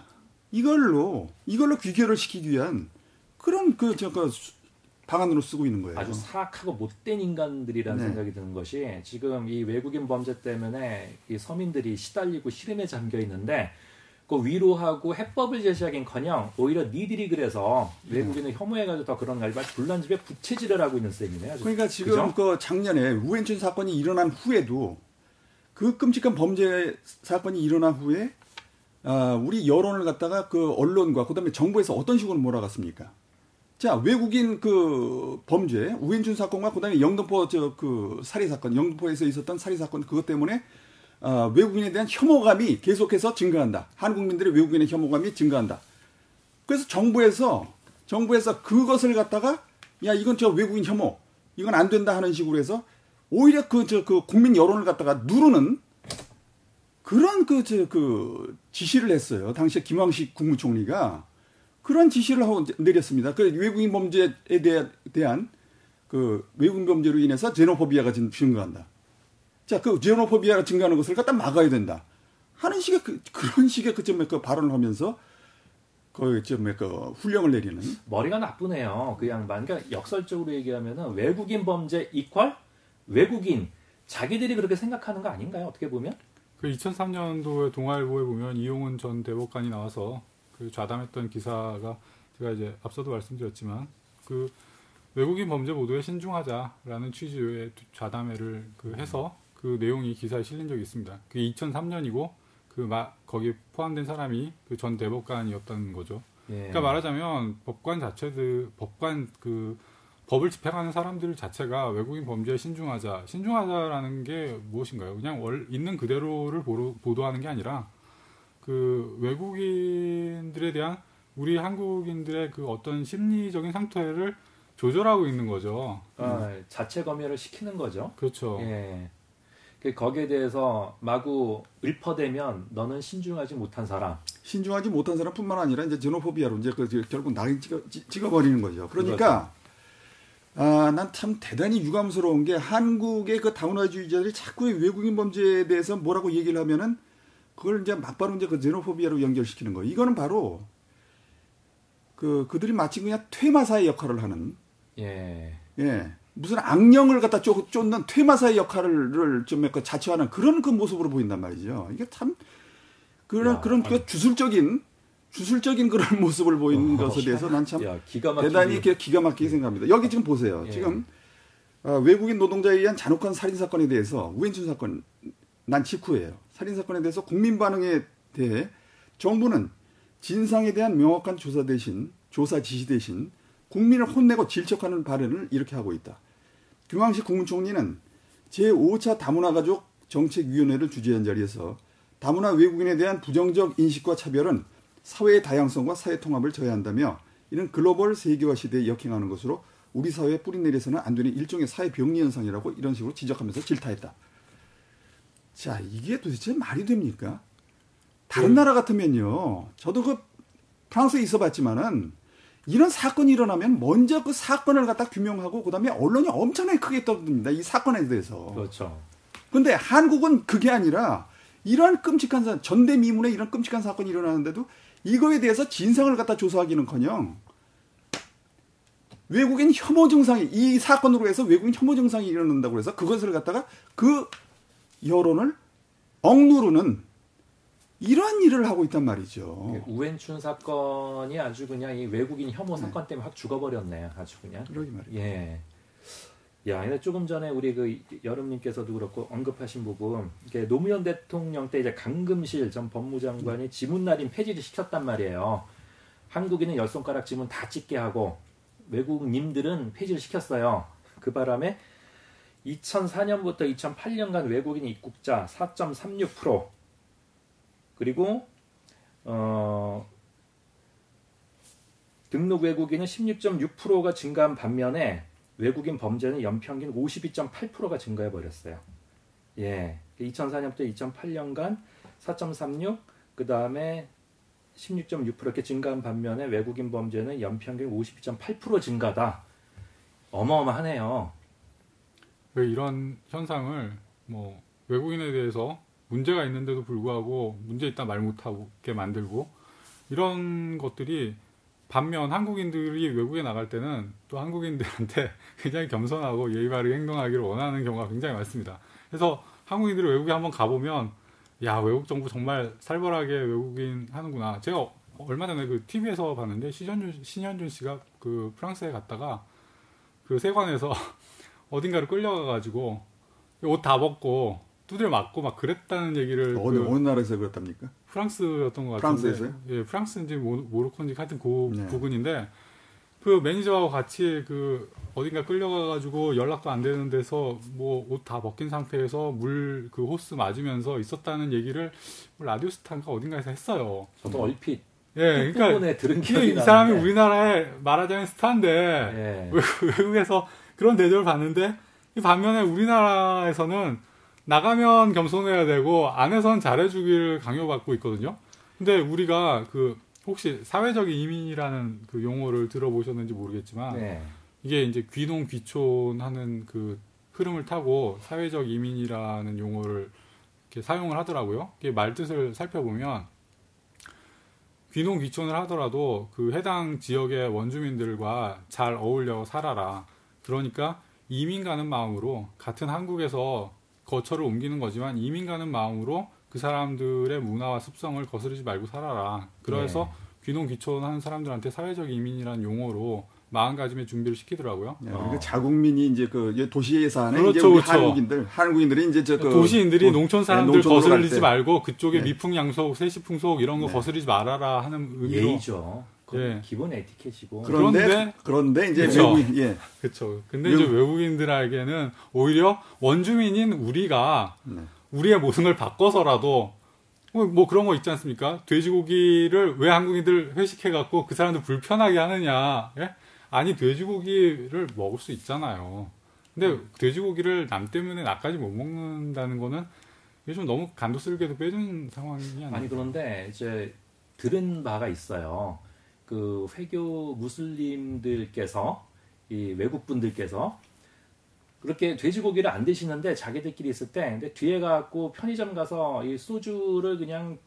이걸로 귀결을 시키기 위한 그런 방안으로 쓰고 있는 거예요. 아주 사악하고 못된 인간들이라는 네. 생각이 드는 것이 지금 이 외국인 범죄 때문에 이 서민들이 시달리고 시름에 잠겨 있는데 그 위로하고 해법을 제시하긴커녕 오히려 니들이 그래서 외국인을 혐오해가지고 더 그런 날 불난집에 부채질을 하고 있는 셈이네요. 그러니까 지금 그 작년에 우엔춘 사건이 일어난 후에도 그 끔찍한 범죄 사건이 일어난 후에 우리 여론을 갖다가 그 언론과 그다음에 정부에서 어떤 식으로 몰아갔습니까? 자, 외국인 그 범죄, 우엔춘 사건과 그다음에 영등포 그 살해 사건, 영등포에서 있었던 살해 사건 그것 때문에 외국인에 대한 혐오감이 계속해서 증가한다. 한국민들의 외국인의 혐오감이 증가한다. 그래서 정부에서 그것을 갖다가 야, 이건 외국인 혐오, 이건 안 된다 하는 식으로 해서 오히려 그 국민 여론을 갖다가 누르는 그런 지시를 했어요. 당시에 김황식 국무총리가 그런 지시를 하고 내렸습니다. 그 외국인 범죄에 대한 그 외국인 범죄로 인해서 제노포비아가 증가한다. 자, 그 제노포비아가 증가하는 것을 갖다 막아야 된다. 하는 식의 그런 식의 그 발언을 하면서 훈령을 내리는. 머리가 나쁘네요. 그 양반. 그러니까 역설적으로 얘기하면은 외국인 범죄 이퀄 외국인. 자기들이 그렇게 생각하는 거 아닌가요? 어떻게 보면? 그 2003년도에 동아일보에 보면 이용훈 전 대법관이 나와서 그 좌담했던 기사가 제가 이제 앞서도 말씀드렸지만 그 외국인 범죄 보도에 신중하자라는 취지의 좌담회를 해서 그 내용이 기사에 실린 적이 있습니다. 그게 2003년이고 거기에 포함된 사람이 그 전 대법관이었다는 거죠. 예. 그러니까 말하자면 법을 집행하는 사람들 자체가 외국인 범죄에 신중하자라는 게 무엇인가요? 그냥 있는 그대로를 보도하는 게 아니라 그 외국인들에 대한 우리 한국인들의 그 어떤 심리적인 상태를 조절하고 있는 거죠. 자체 검열을 시키는 거죠. 그렇죠. 예. 거기에 대해서 마구 읊어대면 너는 신중하지 못한 사람뿐만 아니라 이제 제노포비아로 이제 결국 낙인 찍어버리는 거죠. 그러니까 난 참 대단히 유감스러운 게 한국의 그 다문화주의자들이 자꾸 외국인 범죄에 대해서 뭐라고 얘기를 하면은 그걸 이제 막바로 이제 그 제노포비아로 연결시키는 거예요. 이거는 바로 그들이 마치 그냥 퇴마사의 역할을 하는. 예. 무슨 악령을 갖다 쫓는 퇴마사의 역할을 좀 자처하는 그런 그 모습으로 보인단 말이죠. 이게 참 그런 주술적인 그런 모습을 보이는 것에 대해서 난 참 대단히 기가 막히게 생각합니다. 여기 지금 보세요. 예. 지금 외국인 노동자에 의한 잔혹한 살인 사건에 대해서 우엔춘 사건 난 직후예요. 살인 사건에 대해서 국민 반응에 대해 정부는 진상에 대한 명확한 조사 지시 대신 국민을 혼내고 질척하는 발언을 이렇게 하고 있다. 김황식 국무총리는 제5차 다문화가족 정책위원회를 주재한 자리에서 다문화 외국인에 대한 부정적 인식과 차별은 사회의 다양성과 사회 통합을 저해한다며 이는 글로벌 세계화 시대에 역행하는 것으로 우리 사회에 뿌리내려서는 안 되는 일종의 사회 병리 현상이라고 이런 식으로 지적하면서 질타했다. 자, 이게 도대체 말이 됩니까? 다른 나라 같으면요. 저도 그 프랑스에 있어봤지만은 이런 사건이 일어나면 먼저 그 사건을 갖다 규명하고 그다음에 언론이 엄청나게 크게 떠듭니다. 이 사건에 대해서. 그렇죠. 근데 한국은 그게 아니라 이러한 끔찍한 전대미문에 이런 끔찍한 사건이 일어나는데도 이거에 대해서 진상을 갖다 조사하기는커녕 외국인 혐오 증상이 이 사건으로 해서 외국인 혐오 증상이 일어난다고 해서 그것을 갖다가 그 여론을 억누르는 이런 일을 하고 있단 말이죠. 우엔춘 사건이 아주 그냥 이 외국인 혐오 사건 때문에 확 죽어버렸네요. 아주 그냥. 그러게 말이에요. 예. 야, 근데 조금 전에 우리 그 여름님께서도 그렇고 언급하신 부분, 이게 노무현 대통령 때 이제 강금실 전 법무장관이 지문날인 폐지를 시켰단 말이에요. 한국인은 10손가락 지문 다 찍게 하고 외국님들은 폐지를 시켰어요. 그 바람에 2004년부터 2008년간 외국인 입국자 4.36%, 그리고 등록 외국인은 16.6%가 증가한 반면에 외국인 범죄는 연평균 52.8%가 증가해 버렸어요. 예, 2004년부터 2008년간 4.36, 그 다음에 16.6% 이렇게 증가한 반면에 외국인 범죄는 연평균 52.8% 증가다. 어마어마하네요. 이런 현상을 뭐 외국인에 대해서 문제가 있는데도 불구하고 문제 있다 말 못하게 만들고 이런 것들이 반면 한국인들이 외국에 나갈 때는 또 한국인들한테 굉장히 겸손하고 예의 바르게 행동하기를 원하는 경우가 굉장히 많습니다. 그래서 한국인들이 외국에 한번 가보면 야, 외국 정부 정말 살벌하게 외국인 하는구나. 제가 얼마 전에 그 TV에서 봤는데 신현준 씨가 그 프랑스에 갔다가 그 세관에서 어딘가를 끌려가가지고 옷 다 벗고 두드려 맞고 막 그랬다는 얘기를 어느 나라에서 그렇답니까? 프랑스였던 것 같은데. 프랑스에서요? 예, 프랑스인지 모로코인지 하여튼 그 네. 부근인데 그 매니저하고 같이 그 어딘가 끌려가가지고 연락도 안 되는 데서 뭐 옷 다 벗긴 상태에서 물 그 호스 맞으면서 있었다는 얘기를 라디오스타인가 어딘가에서 했어요. 저도 얼핏 예, 그러니까 끝부분에 들은 기억이 이 사람이 나는데. 우리나라에 말하자면 스타인데 예. 외국에서 그런 대접을 받는데 이 반면에 우리나라에서는 나가면 겸손해야 되고 안에서는 잘해주기를 강요받고 있거든요. 근데 우리가 그 혹시 사회적 이민이라는 그 용어를 들어보셨는지 모르겠지만 네. 이게 이제 귀농 귀촌하는 그 흐름을 타고 사회적 이민이라는 용어를 이렇게 사용을 하더라고요. 이게 말뜻을 살펴보면 귀농 귀촌을 하더라도 그 해당 지역의 원주민들과 잘 어울려 살아라. 그러니까 이민 가는 마음으로 같은 한국에서 거처를 옮기는 거지만 이민 가는 마음으로 그 사람들의 문화와 습성을 거스르지 말고 살아라. 그래서 귀농 귀촌하는 사람들한테 사회적 이민이라는 용어로 마음가짐의 준비를 시키더라고요. 네, 그러니까 자국민이 이제 그 도시에 사는 그렇죠, 이제 우리 그렇죠. 한국인들이 이제 그 도시인들이 농촌 사람들 거스르지 말고 그쪽에 네. 미풍양속, 세시풍속 이런 거 네. 거스르지 말아라 하는 의미로. 예의죠. 예. 기본 에티켓이고. 그런데 이제 그렇죠. 외국인 예. 그렇죠. 근데 이제 외국인들에게는 오히려 원주민인 우리가 우리의 모습을 바꿔서라도 뭐 그런 거 있지 않습니까? 돼지고기를 왜 한국인들 회식해갖고 그 사람들 불편하게 하느냐? 예? 아니 돼지고기를 먹을 수 있잖아요. 근데 돼지고기를 남 때문에 나까지 못 먹는다는 거는 이게 좀 너무 간도 쓸게도 빼준 상황이 아니에요. 아니 그런데 이제 들은 바가 있어요. 그 회교 무슬림들께서 이 외국 분들께서 그렇게 돼지고기를 안 드시는데 자기들끼리 있을 때 근데 뒤에 가고 편의점 가서 이 소주를 그냥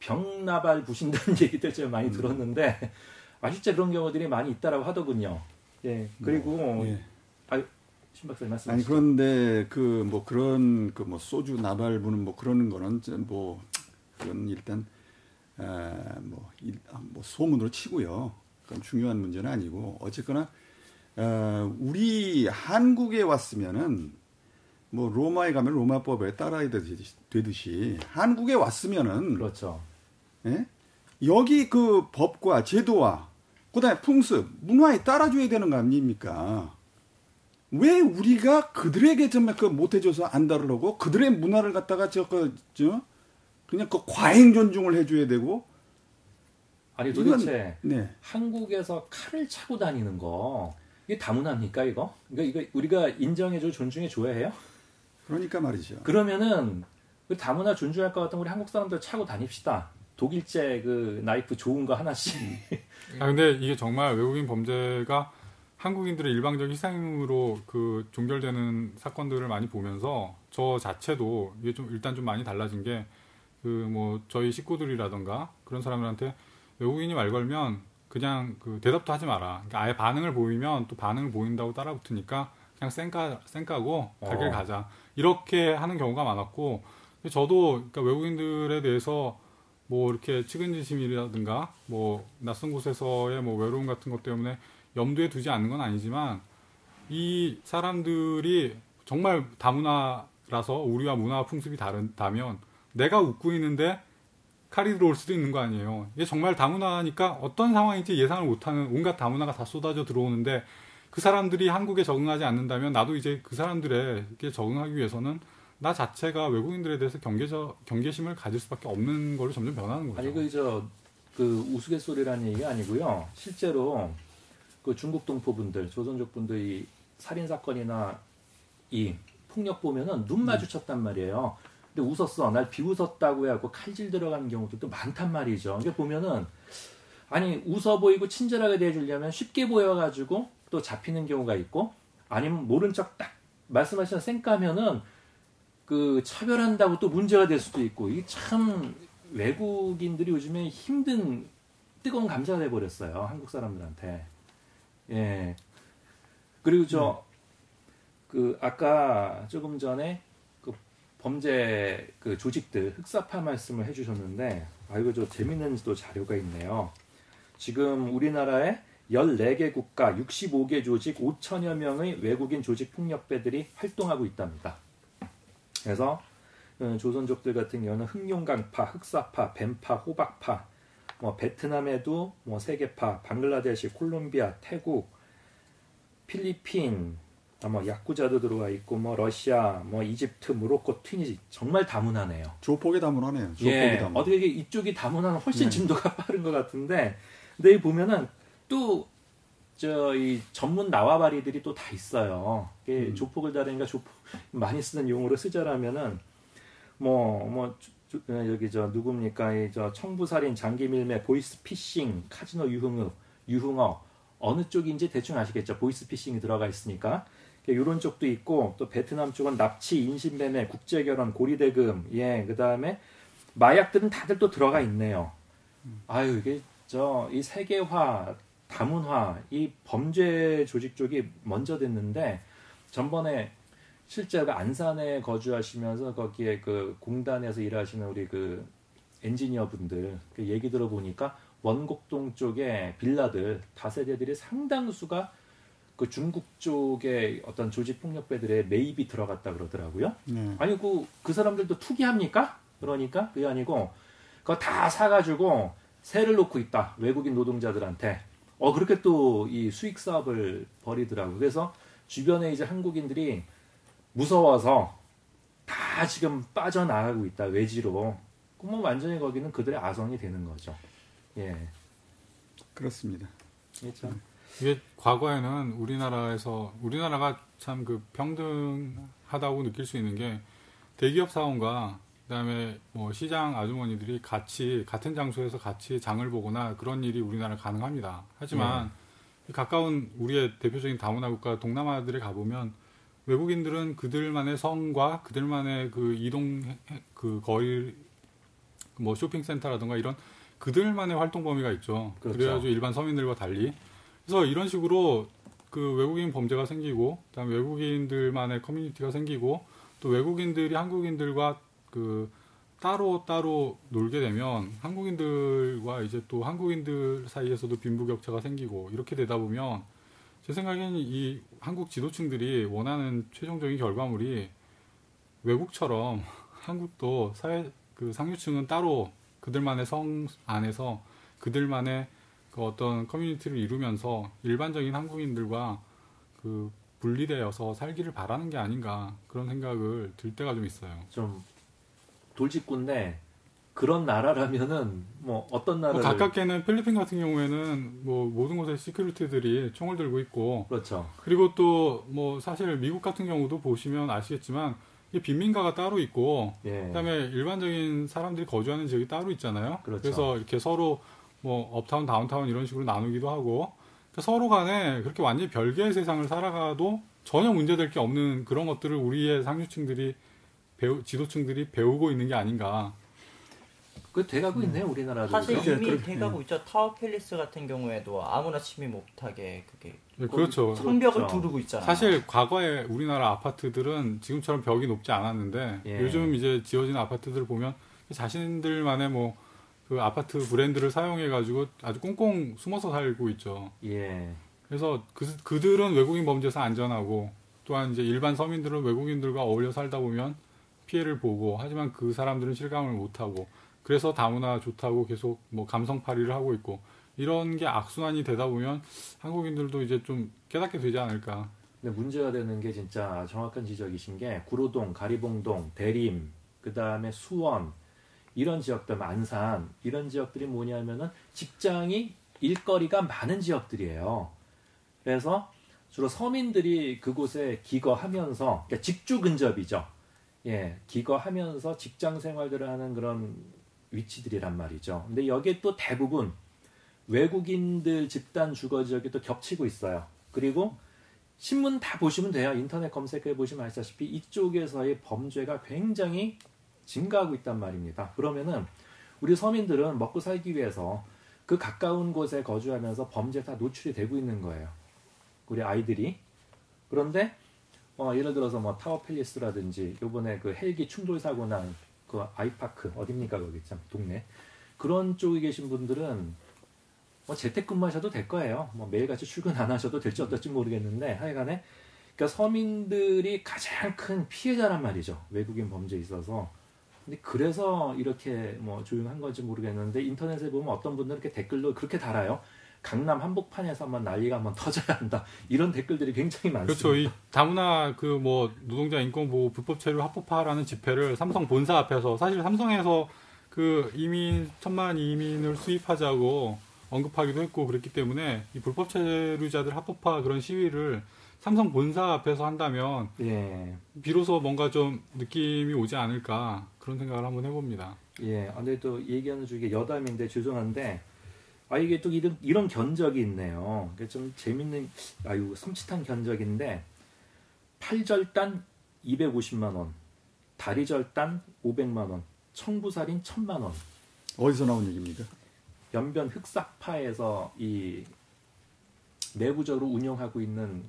병나발 부신다는 얘기들 좀 많이 들었는데 실제 그런 경우들이 많이 있다라고 하더군요. 예. 그리고 신 박사님 말씀하시죠. 아니 그런데 그 뭐 그런 그 뭐 소주 나발 부는 뭐 그러는 거는 뭐 그건 일단 뭐 소문으로 치고요. 그건 중요한 문제는 아니고 어쨌거나 우리 한국에 왔으면은 뭐 로마에 가면 로마법에 따라야 되듯이 한국에 왔으면은 그렇죠. 예? 여기 그 법과 제도와 그다음에 풍습 문화에 따라줘야 되는 거 아닙니까? 왜 우리가 그들에게 정말 그 못해줘서 안 다루려고 그들의 문화를 갖다가 그냥 그 과잉 존중을 해줘야 되고 아니 도대체 네. 한국에서 칼을 차고 다니는 거 이게 다문화입니까 이거? 이거 우리가 인정해줘 존중해 줘야 해요? 그러니까 말이죠. 그러면은 그 다문화 존중할 것 같으면 우리 한국 사람들 차고 다닙시다. 독일제 그 나이프 좋은 거 하나씩. 근데 이게 정말 외국인 범죄가 한국인들의 일방적 희생으로 그 종결되는 사건들을 많이 보면서 저 자체도 이게 좀 일단 좀 많이 달라진 게 그 뭐 저희 식구들이라던가 그런 사람들한테 외국인이 말 걸면 그냥 그 대답도 하지 마라. 그러니까 아예 반응을 보이면 또 반응을 보인다고 따라붙으니까 그냥 쌩까고 갈 길 가자. 이렇게 하는 경우가 많았고 저도 그러니까 외국인들에 대해서 뭐 이렇게 측은지심이라든가 뭐 낯선 곳에서의 뭐 외로움 같은 것 때문에 염두에 두지 않는 건 아니지만 이 사람들이 정말 다문화라서 우리와 문화와 풍습이 다르다면 내가 웃고 있는데 칼이 들어올 수도 있는 거 아니에요. 이게 정말 다문화니까 어떤 상황인지 예상을 못하는 온갖 다문화가 다 쏟아져 들어오는데 그 사람들이 한국에 적응하지 않는다면 나도 이제 그 사람들에게 적응하기 위해서는 나 자체가 외국인들에 대해서 경계심을 가질 수밖에 없는 걸로 점점 변하는 거죠. 아니 그 우스갯소리라는 얘기가 아니고요. 실제로 그 중국 동포분들, 조선족 분들이 살인 사건이나 이 폭력 보면은 눈 마주쳤단 말이에요. 근데 웃었어. 날 비웃었다고 해갖고 칼질 들어가는 경우도 많단 말이죠. 그러니까 보면은 아니 웃어 보이고 친절하게 대해주려면 쉽게 보여가지고 또 잡히는 경우가 있고 아니면 모른 척 딱 말씀하신 쌩까면은 그 차별한다고 또 문제가 될 수도 있고 이게 참 외국인들이 요즘에 힘든 뜨거운 감자가 돼버렸어요. 한국 사람들한테. 예. 그리고 그 아까 조금 전에 그 범죄 그 조직들 흑사파 말씀을 해주셨는데 이거 저 재밌는 또 자료가 있네요. 지금 우리나라에 14개 국가 65개 조직 5천여 명의 외국인 조직 폭력배들이 활동하고 있답니다. 그래서 조선족들 같은 경우는 흑룡강파, 흑사파, 뱀파, 호박파, 뭐 베트남에도 뭐 세계파, 방글라데시, 콜롬비아, 태국, 필리핀, 뭐 야쿠자도 들어와 있고 뭐 러시아, 뭐 이집트, 모로코, 튀니지 정말 다문화네요. 조폭이 다문화네요. 조폭이 예, 다문화. 어떻게 이쪽이 다문화는 훨씬 네. 진도가 빠른 것 같은데, 근데 여기 보면은 또 이 전문 나와바리들이 또 다 있어요. 이게 조폭을 다루니까 조폭 많이 쓰는 용어로 쓰자라면은 여기 누굽니까? 이 청부살인, 장기밀매, 보이스피싱, 카지노 유흥업 어느 쪽인지 대충 아시겠죠? 보이스피싱이 들어가 있으니까. 이런 쪽도 있고 또 베트남 쪽은 납치, 인신매매, 국제결혼, 고리대금, 그 다음에 마약들은 다들 또 들어가 있네요. 이게 이 세계화, 다문화, 이 범죄 조직 쪽이 먼저 됐는데 전번에 실제 안산에 거주하시면서 거기에 그 공단에서 일하시는 우리 그 엔지니어분들 그 얘기 들어보니까 원곡동 쪽에 빌라들 다세대들이 상당수가 그 중국 쪽의 어떤 조직 폭력배들의 매입이 들어갔다 그러더라고요. 아니 그 사람들도 투기합니까? 그러니까 그게 아니고 그거 다 사가지고 세를 놓고 있다. 외국인 노동자들한테. 그렇게 또 이 수익 사업을 벌이더라고요. 그래서 주변에 이제 한국인들이 무서워서 다 지금 빠져나가고 있다. 외지로. 그럼 완전히 거기는 그들의 아성이 되는 거죠. 예. 그렇습니다. 그렇죠. 이게 과거에는 우리나라가 참 그 평등하다고 느낄 수 있는 게 대기업 사원과 그다음에 뭐 시장 아주머니들이 같은 장소에서 같이 장을 보거나 그런 일이 우리나라 가능합니다. 하지만 가까운 우리의 대표적인 다문화 국가 동남아들에 가보면 외국인들은 그들만의 성과 그들만의 그 이동 그 거리 뭐 쇼핑센터라든가 이런 그들만의 활동 범위가 있죠. 그렇죠. 그래가지고 일반 서민들과 달리. 그래서 이런 식으로 그 외국인 범죄가 생기고, 그다음에 외국인들만의 커뮤니티가 생기고, 또 외국인들이 한국인들과 그 따로 놀게 되면 한국인들과 이제 또 한국인들 사이에서도 빈부격차가 생기고 이렇게 되다 보면 제 생각에는 이 한국 지도층들이 원하는 최종적인 결과물이 외국처럼 한국도 그 상류층은 따로 그들만의 성 안에서 그들만의 그 어떤 커뮤니티를 이루면서 일반적인 한국인들과 그 분리되어서 살기를 바라는 게 아닌가 그런 생각을 들 때가 좀 있어요. 좀 돌직구인데 그런 나라라면은 뭐 어떤 나라를 가깝게는 필리핀 같은 경우에는 뭐 모든 곳에 시큐리티들이 총을 들고 있고 그렇죠. 그리고 또 뭐 사실 미국 같은 경우도 보시면 아시겠지만 이 빈민가가 따로 있고 그다음에 일반적인 사람들이 거주하는 지역이 따로 있잖아요. 그렇죠. 그래서 이렇게 서로 뭐 업타운, 다운타운 이런 식으로 나누기도 하고 그러니까 서로 간에 그렇게 완전히 별개의 세상을 살아가도 전혀 문제될 게 없는 그런 것들을 우리의 상류층들이 지도층들이 배우고 있는 게 아닌가. 그 돼가고 있네요, 우리나라도. 사실 그렇죠? 이미 돼가고 있죠. 타워 팰리스 같은 경우에도 아무나 침입 못하게 그게 그렇죠. 성벽을 그렇죠. 두르고 있잖아요. 사실 과거에 우리나라 아파트들은 지금처럼 벽이 높지 않았는데 요즘 이제 지어진 아파트들을 보면 자신들만의 뭐 그 아파트 브랜드를 사용해 가지고 아주 꽁꽁 숨어서 살고 있죠. 그래서 그들은 외국인 범죄에서 안전하고 또한 이제 일반 서민들은 외국인들과 어울려 살다 보면 피해를 보고 하지만 그 사람들은 실감을 못 하고 그래서 다문화 좋다고 계속 뭐 감성팔이를 하고 있고 이런 게 악순환이 되다 보면 한국인들도 이제 좀 깨닫게 되지 않을까. 근데 문제가 되는 게 진짜 정확한 지적이신 게 구로동, 가리봉동, 대림, 그 다음에 수원 이런 지역들, 안산 이런 지역들이 뭐냐면은 직장이 일거리가 많은 지역들이에요. 그래서 주로 서민들이 그곳에 기거하면서 그러니까 직주 근접이죠. 기거하면서 직장 생활들을 하는 그런 위치들이란 말이죠. 근데 여기에 또 대부분 외국인들 집단 주거 지역이 또 겹치고 있어요. 그리고 신문 다 보시면 돼요. 인터넷 검색해 보시면 아시다시피 이쪽에서의 범죄가 굉장히 증가하고 있단 말입니다. 그러면은 우리 서민들은 먹고 살기 위해서 그 가까운 곳에 거주하면서 범죄에 다 노출이 되고 있는 거예요. 우리 아이들이. 그런데 예를 들어서 뭐 타워팰리스라든지 요번에 그 헬기 충돌 사고 난 그 아이파크 어딥니까 거기 참 동네 그런 쪽에 계신 분들은 재택근무하셔도 될 거예요. 뭐 매일같이 출근 안 하셔도 될지 어떨지 모르겠는데 하여간에 그러니까 서민들이 가장 큰 피해자란 말이죠. 외국인 범죄에 있어서. 근데 그래서 이렇게 뭐 조용한 건지 모르겠는데 인터넷에 보면 어떤 분들은 이렇게 댓글로 그렇게 달아요. 강남 한복판에서 한번 난리가 한번 터져야 한다. 이런 댓글들이 굉장히 많습니다. 그렇죠. 이 다문화 그 뭐 노동자 인권 보호 불법 체류 합법화라는 집회를 삼성 본사 앞에서 사실 삼성에서 그 이민 1,000만 이민을 수입하자고 언급하기도 했고 그랬기 때문에 이 불법 체류자들 합법화 그런 시위를 삼성 본사 앞에서 한다면 비로소 뭔가 좀 느낌이 오지 않을까 그런 생각을 한번 해봅니다. 근데 또 얘기하는 중에 여담인데 죄송한데 이게 또 이런 견적이 있네요. 이게 좀 재밌는 섬찟한 견적인데 8절단 250만 원, 다리절단 500만 원, 청부살인 1,000만 원. 어디서 나온 얘기입니까? 연변 흑사파에서 이 내부적으로 운영하고 있는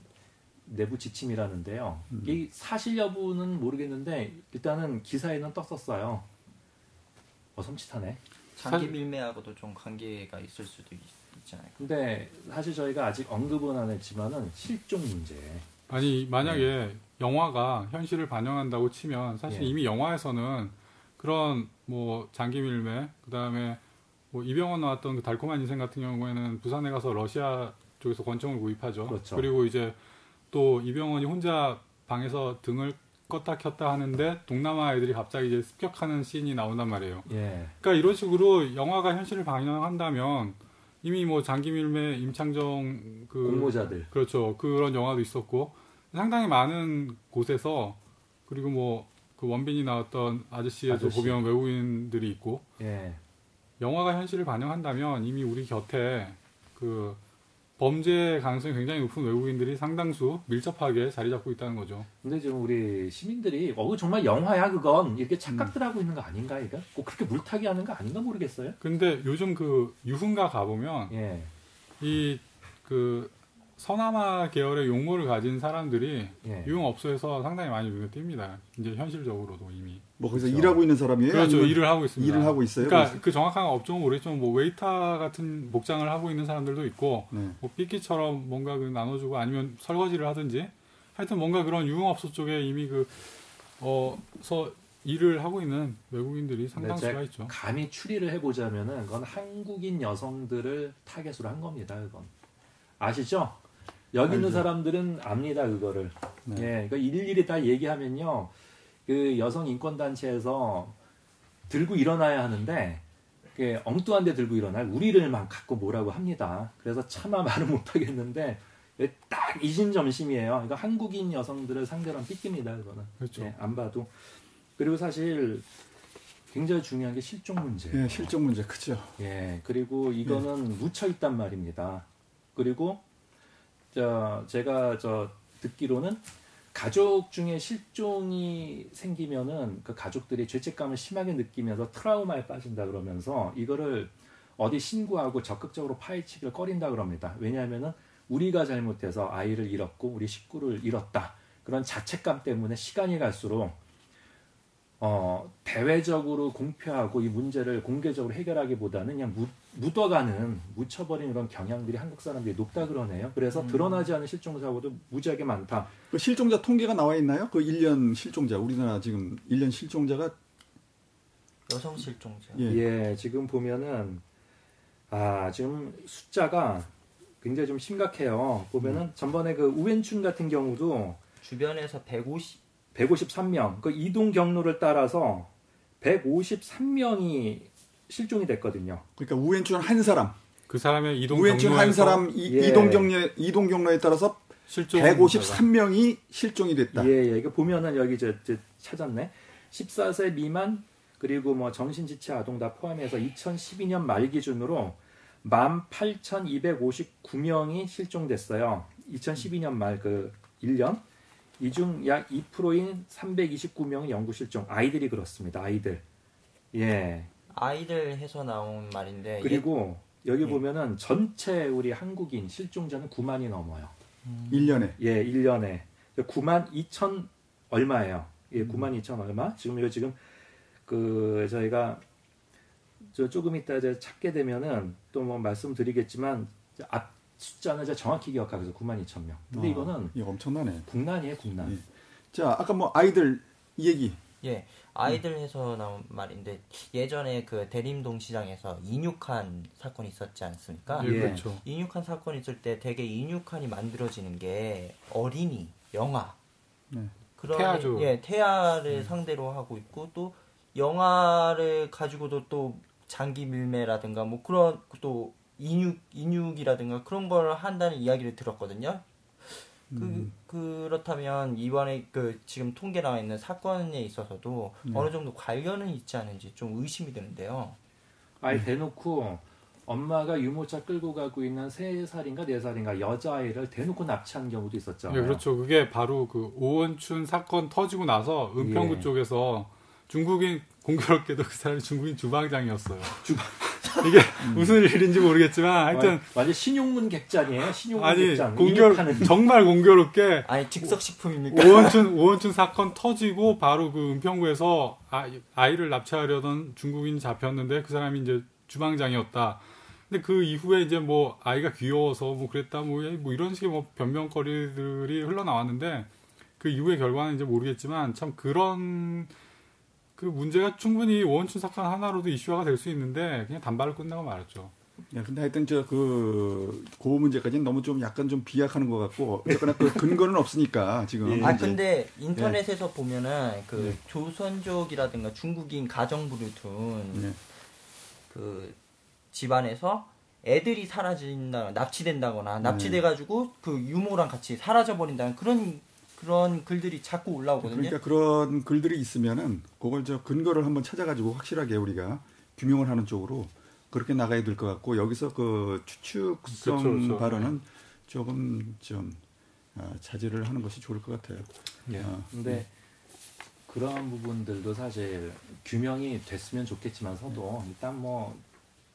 내부 지침이라는데요. 이 사실 여부는 모르겠는데 일단은 기사에는 떴었어요. 섬찟하네. 장기 밀매하고도 좀 관계가 있을 수도 있잖아요. 근데 사실 저희가 아직 언급은 안 했지만은 실종 문제. 아니 만약에 영화가 현실을 반영한다고 치면 사실 이미 영화에서는 그런 뭐 장기 밀매 그다음에 뭐 이병헌 나왔던 그 달콤한 인생 같은 경우에는 부산에 가서 러시아 쪽에서 권총을 구입하죠. 그렇죠. 그리고 이제 또 이병헌이 혼자 방에서 등을 껐다 켰다 하는데 동남아 애들이 갑자기 이제 습격하는 씬이 나온단 말이에요. 그러니까 이런 식으로 영화가 현실을 반영한다면 이미 뭐 장기밀매, 임창정 그 공모자들 그렇죠. 그런 영화도 있었고 상당히 많은 곳에서 그리고 뭐 그 원빈이 나왔던 아저씨에도 보면 외국인들이 있고 영화가 현실을 반영한다면 이미 우리 곁에 그 범죄 가능성이 굉장히 높은 외국인들이 상당수 밀접하게 자리 잡고 있다는 거죠. 근데 지금 우리 시민들이 정말 영화야 그건 이렇게 착각들 하고 있는 거 아닌가 이거? 꼭 그렇게 물타기 하는 거 아닌가 모르겠어요. 근데 요즘 그 유흥가 가보면 이 그 서남아 계열의 용모를 가진 사람들이 유흥업소에서 상당히 많이 눈에 띕니다. 이제 현실적으로도 이미. 뭐 거기서 일하고 있는 사람이에요? 그렇죠. 일을 하고 있습니다. 일을 하고 있어요. 그러니까 그 정확한 업종은 모르겠지만 뭐 웨이터 같은 복장을 하고 있는 사람들도 있고 뭐 삐끼처럼 뭔가 그 나눠주고 아니면 설거지를 하든지 하여튼 뭔가 그런 유흥업소 쪽에 이미 일을 하고 있는 외국인들이 상당수가 있죠. 감히 추리를 해보자면은 그건 한국인 여성들을 타겟으로 한 겁니다. 그건 아시죠? 여기 있는 사람들은 압니다 그거를. 그러니까 일일이 다 얘기하면요. 그 여성 인권 단체에서 들고 일어나야 하는데 엉뚱한 데 들고 일어날 우리를만 갖고 뭐라고 합니다. 그래서 차마 말을 못 하겠는데 딱 이심점심이에요. 그러니까 한국인 여성들을 상대로 한 삐끼입니다. 그거는. 그렇죠. 안 봐도. 그리고 사실 굉장히 중요한 게 실종 문제. 실종 문제 크죠. 그리고 이거는 묻혀 있단 말입니다. 그리고 제가 듣기로는 가족 중에 실종이 생기면은 그 가족들이 죄책감을 심하게 느끼면서 트라우마에 빠진다 그러면서 이거를 어디 신고하고 적극적으로 파헤치기를 꺼린다 그럽니다. 왜냐하면은 우리가 잘못해서 아이를 잃었고 우리 식구를 잃었다. 그런 자책감 때문에 시간이 갈수록 대외적으로 공표하고 이 문제를 공개적으로 해결하기보다는 그냥 묻혀버리는 그런 경향들이 한국 사람들이 높다 그러네요. 그래서 드러나지 않은 실종 사고도 무지하게 많다. 그 실종자 통계가 나와 있나요? 그 1년 실종자 우리나라 지금 1년 실종자가 여성 실종자. 지금 보면은 지금 숫자가 굉장히 좀 심각해요. 보면은 전번에 그 우엔춘 같은 경우도 주변에서 153명, 그 이동 경로를 따라서 153명이 실종이 됐거든요. 그러니까 우엔춘 한 사람. 그 사람의 이동 우엔춘 경로에서 한 사람 이동 경로에 따라서 실종 153명이 실종이 됐다. 예, 이거 보면은 여기 이제 찾았네. 14세 미만 그리고 뭐 정신지체 아동 다 포함해서 2012년 말 기준으로 18,259명이 실종됐어요. 2012년 말 그 1년. 이 중 약 2%인 329명이 영구 실종. 아이들이 그렇습니다. 아이들. 예. 아이들 해서 나온 말인데 그리고 여기 보면은 전체 우리 한국인 실종자는 9만이 넘어요. 1년에. 예, 1년에 9만 2천 얼마예요. 예, 9만 2천 얼마. 지금 그 저희가 조금 이따 이제 찾게 되면은 또 뭐 말씀드리겠지만 앞 숫자는 이제 정확히 기억하면서 9만 2천 명. 근데 이거는 이거 엄청나네. 국난이에요, 국난. 예. 자, 아까 뭐 아이들 얘기. 예, 아이들 해서 나온 말인데 예전에 그 대림동 시장에서 인육한 사건이 있었지 않습니까? 예, 그렇죠. 인육한 사건이 있을 때 되게 인육한이 만들어지는 게 어린이, 영아, 네. 그런 태아죠. 예, 태아를 상대로 하고 있고 또 영아를 가지고도 또 장기 밀매라든가 뭐 그런 또 인육이라든가 그런 걸 한다는 이야기를 들었거든요. 그렇다면 이번에 그 지금 통계 나와 있는 사건에 있어서도 어느 정도 관련은 있지 않은지 좀 의심이 드는데요. 아이 대놓고 엄마가 유모차 끌고 가고 있는 3살인가 4살인가 여자아이를 대놓고 납치한 경우도 있었잖아요. 네, 그렇죠. 그게 바로 그 오원춘 사건 터지고 나서 은평구 예. 쪽에서 중국인 공교롭게도 그 사람이 중국인 주방장이었어요. 이게 무슨 일인지 모르겠지만 하여튼 완전 신용문 객잔이에요. 신용문 아니 객잔. 정말 공교롭게 아니 즉석식품입니까? 오원춘 사건 터지고 바로 그 은평구에서 아이를 납치하려던 중국인이 잡혔는데 그 사람이 이제 주방장이었다. 근데 그 이후에 이제 뭐 아이가 귀여워서 뭐 그랬다 뭐 이런 식의 뭐 변명거리들이 흘러나왔는데 그 이후의 결과는 이제 모르겠지만 참 그런 그 문제가 충분히 오원춘 사건 하나로도 이슈화가 될 수 있는데 그냥 단발로 끝나고 말았죠. 네, 근데 하여튼 그 문제까지는 너무 좀 약간 좀 비약하는 것 같고 어쨌거나 그 근거는 없으니까 지금. 예. 근데 인터넷에서 보면은 그 조선족이라든가 중국인 가정부를 둔 그 집안에서 애들이 사라진다, 납치된다거나 납치돼가지고 그 유모랑 같이 사라져버린다는 그런 글들이 자꾸 올라오거든요. 그러니까 그런 글들이 있으면은 그걸 근거를 한번 찾아가지고 확실하게 우리가 규명을 하는 쪽으로 그렇게 나가야 될 것 같고 여기서 그 추측성 그렇죠. 발언은 조금 좀 자제를 하는 것이 좋을 것 같아요. 예. 근데 그런 부분들도 사실 규명이 됐으면 좋겠지만서도 일단 뭐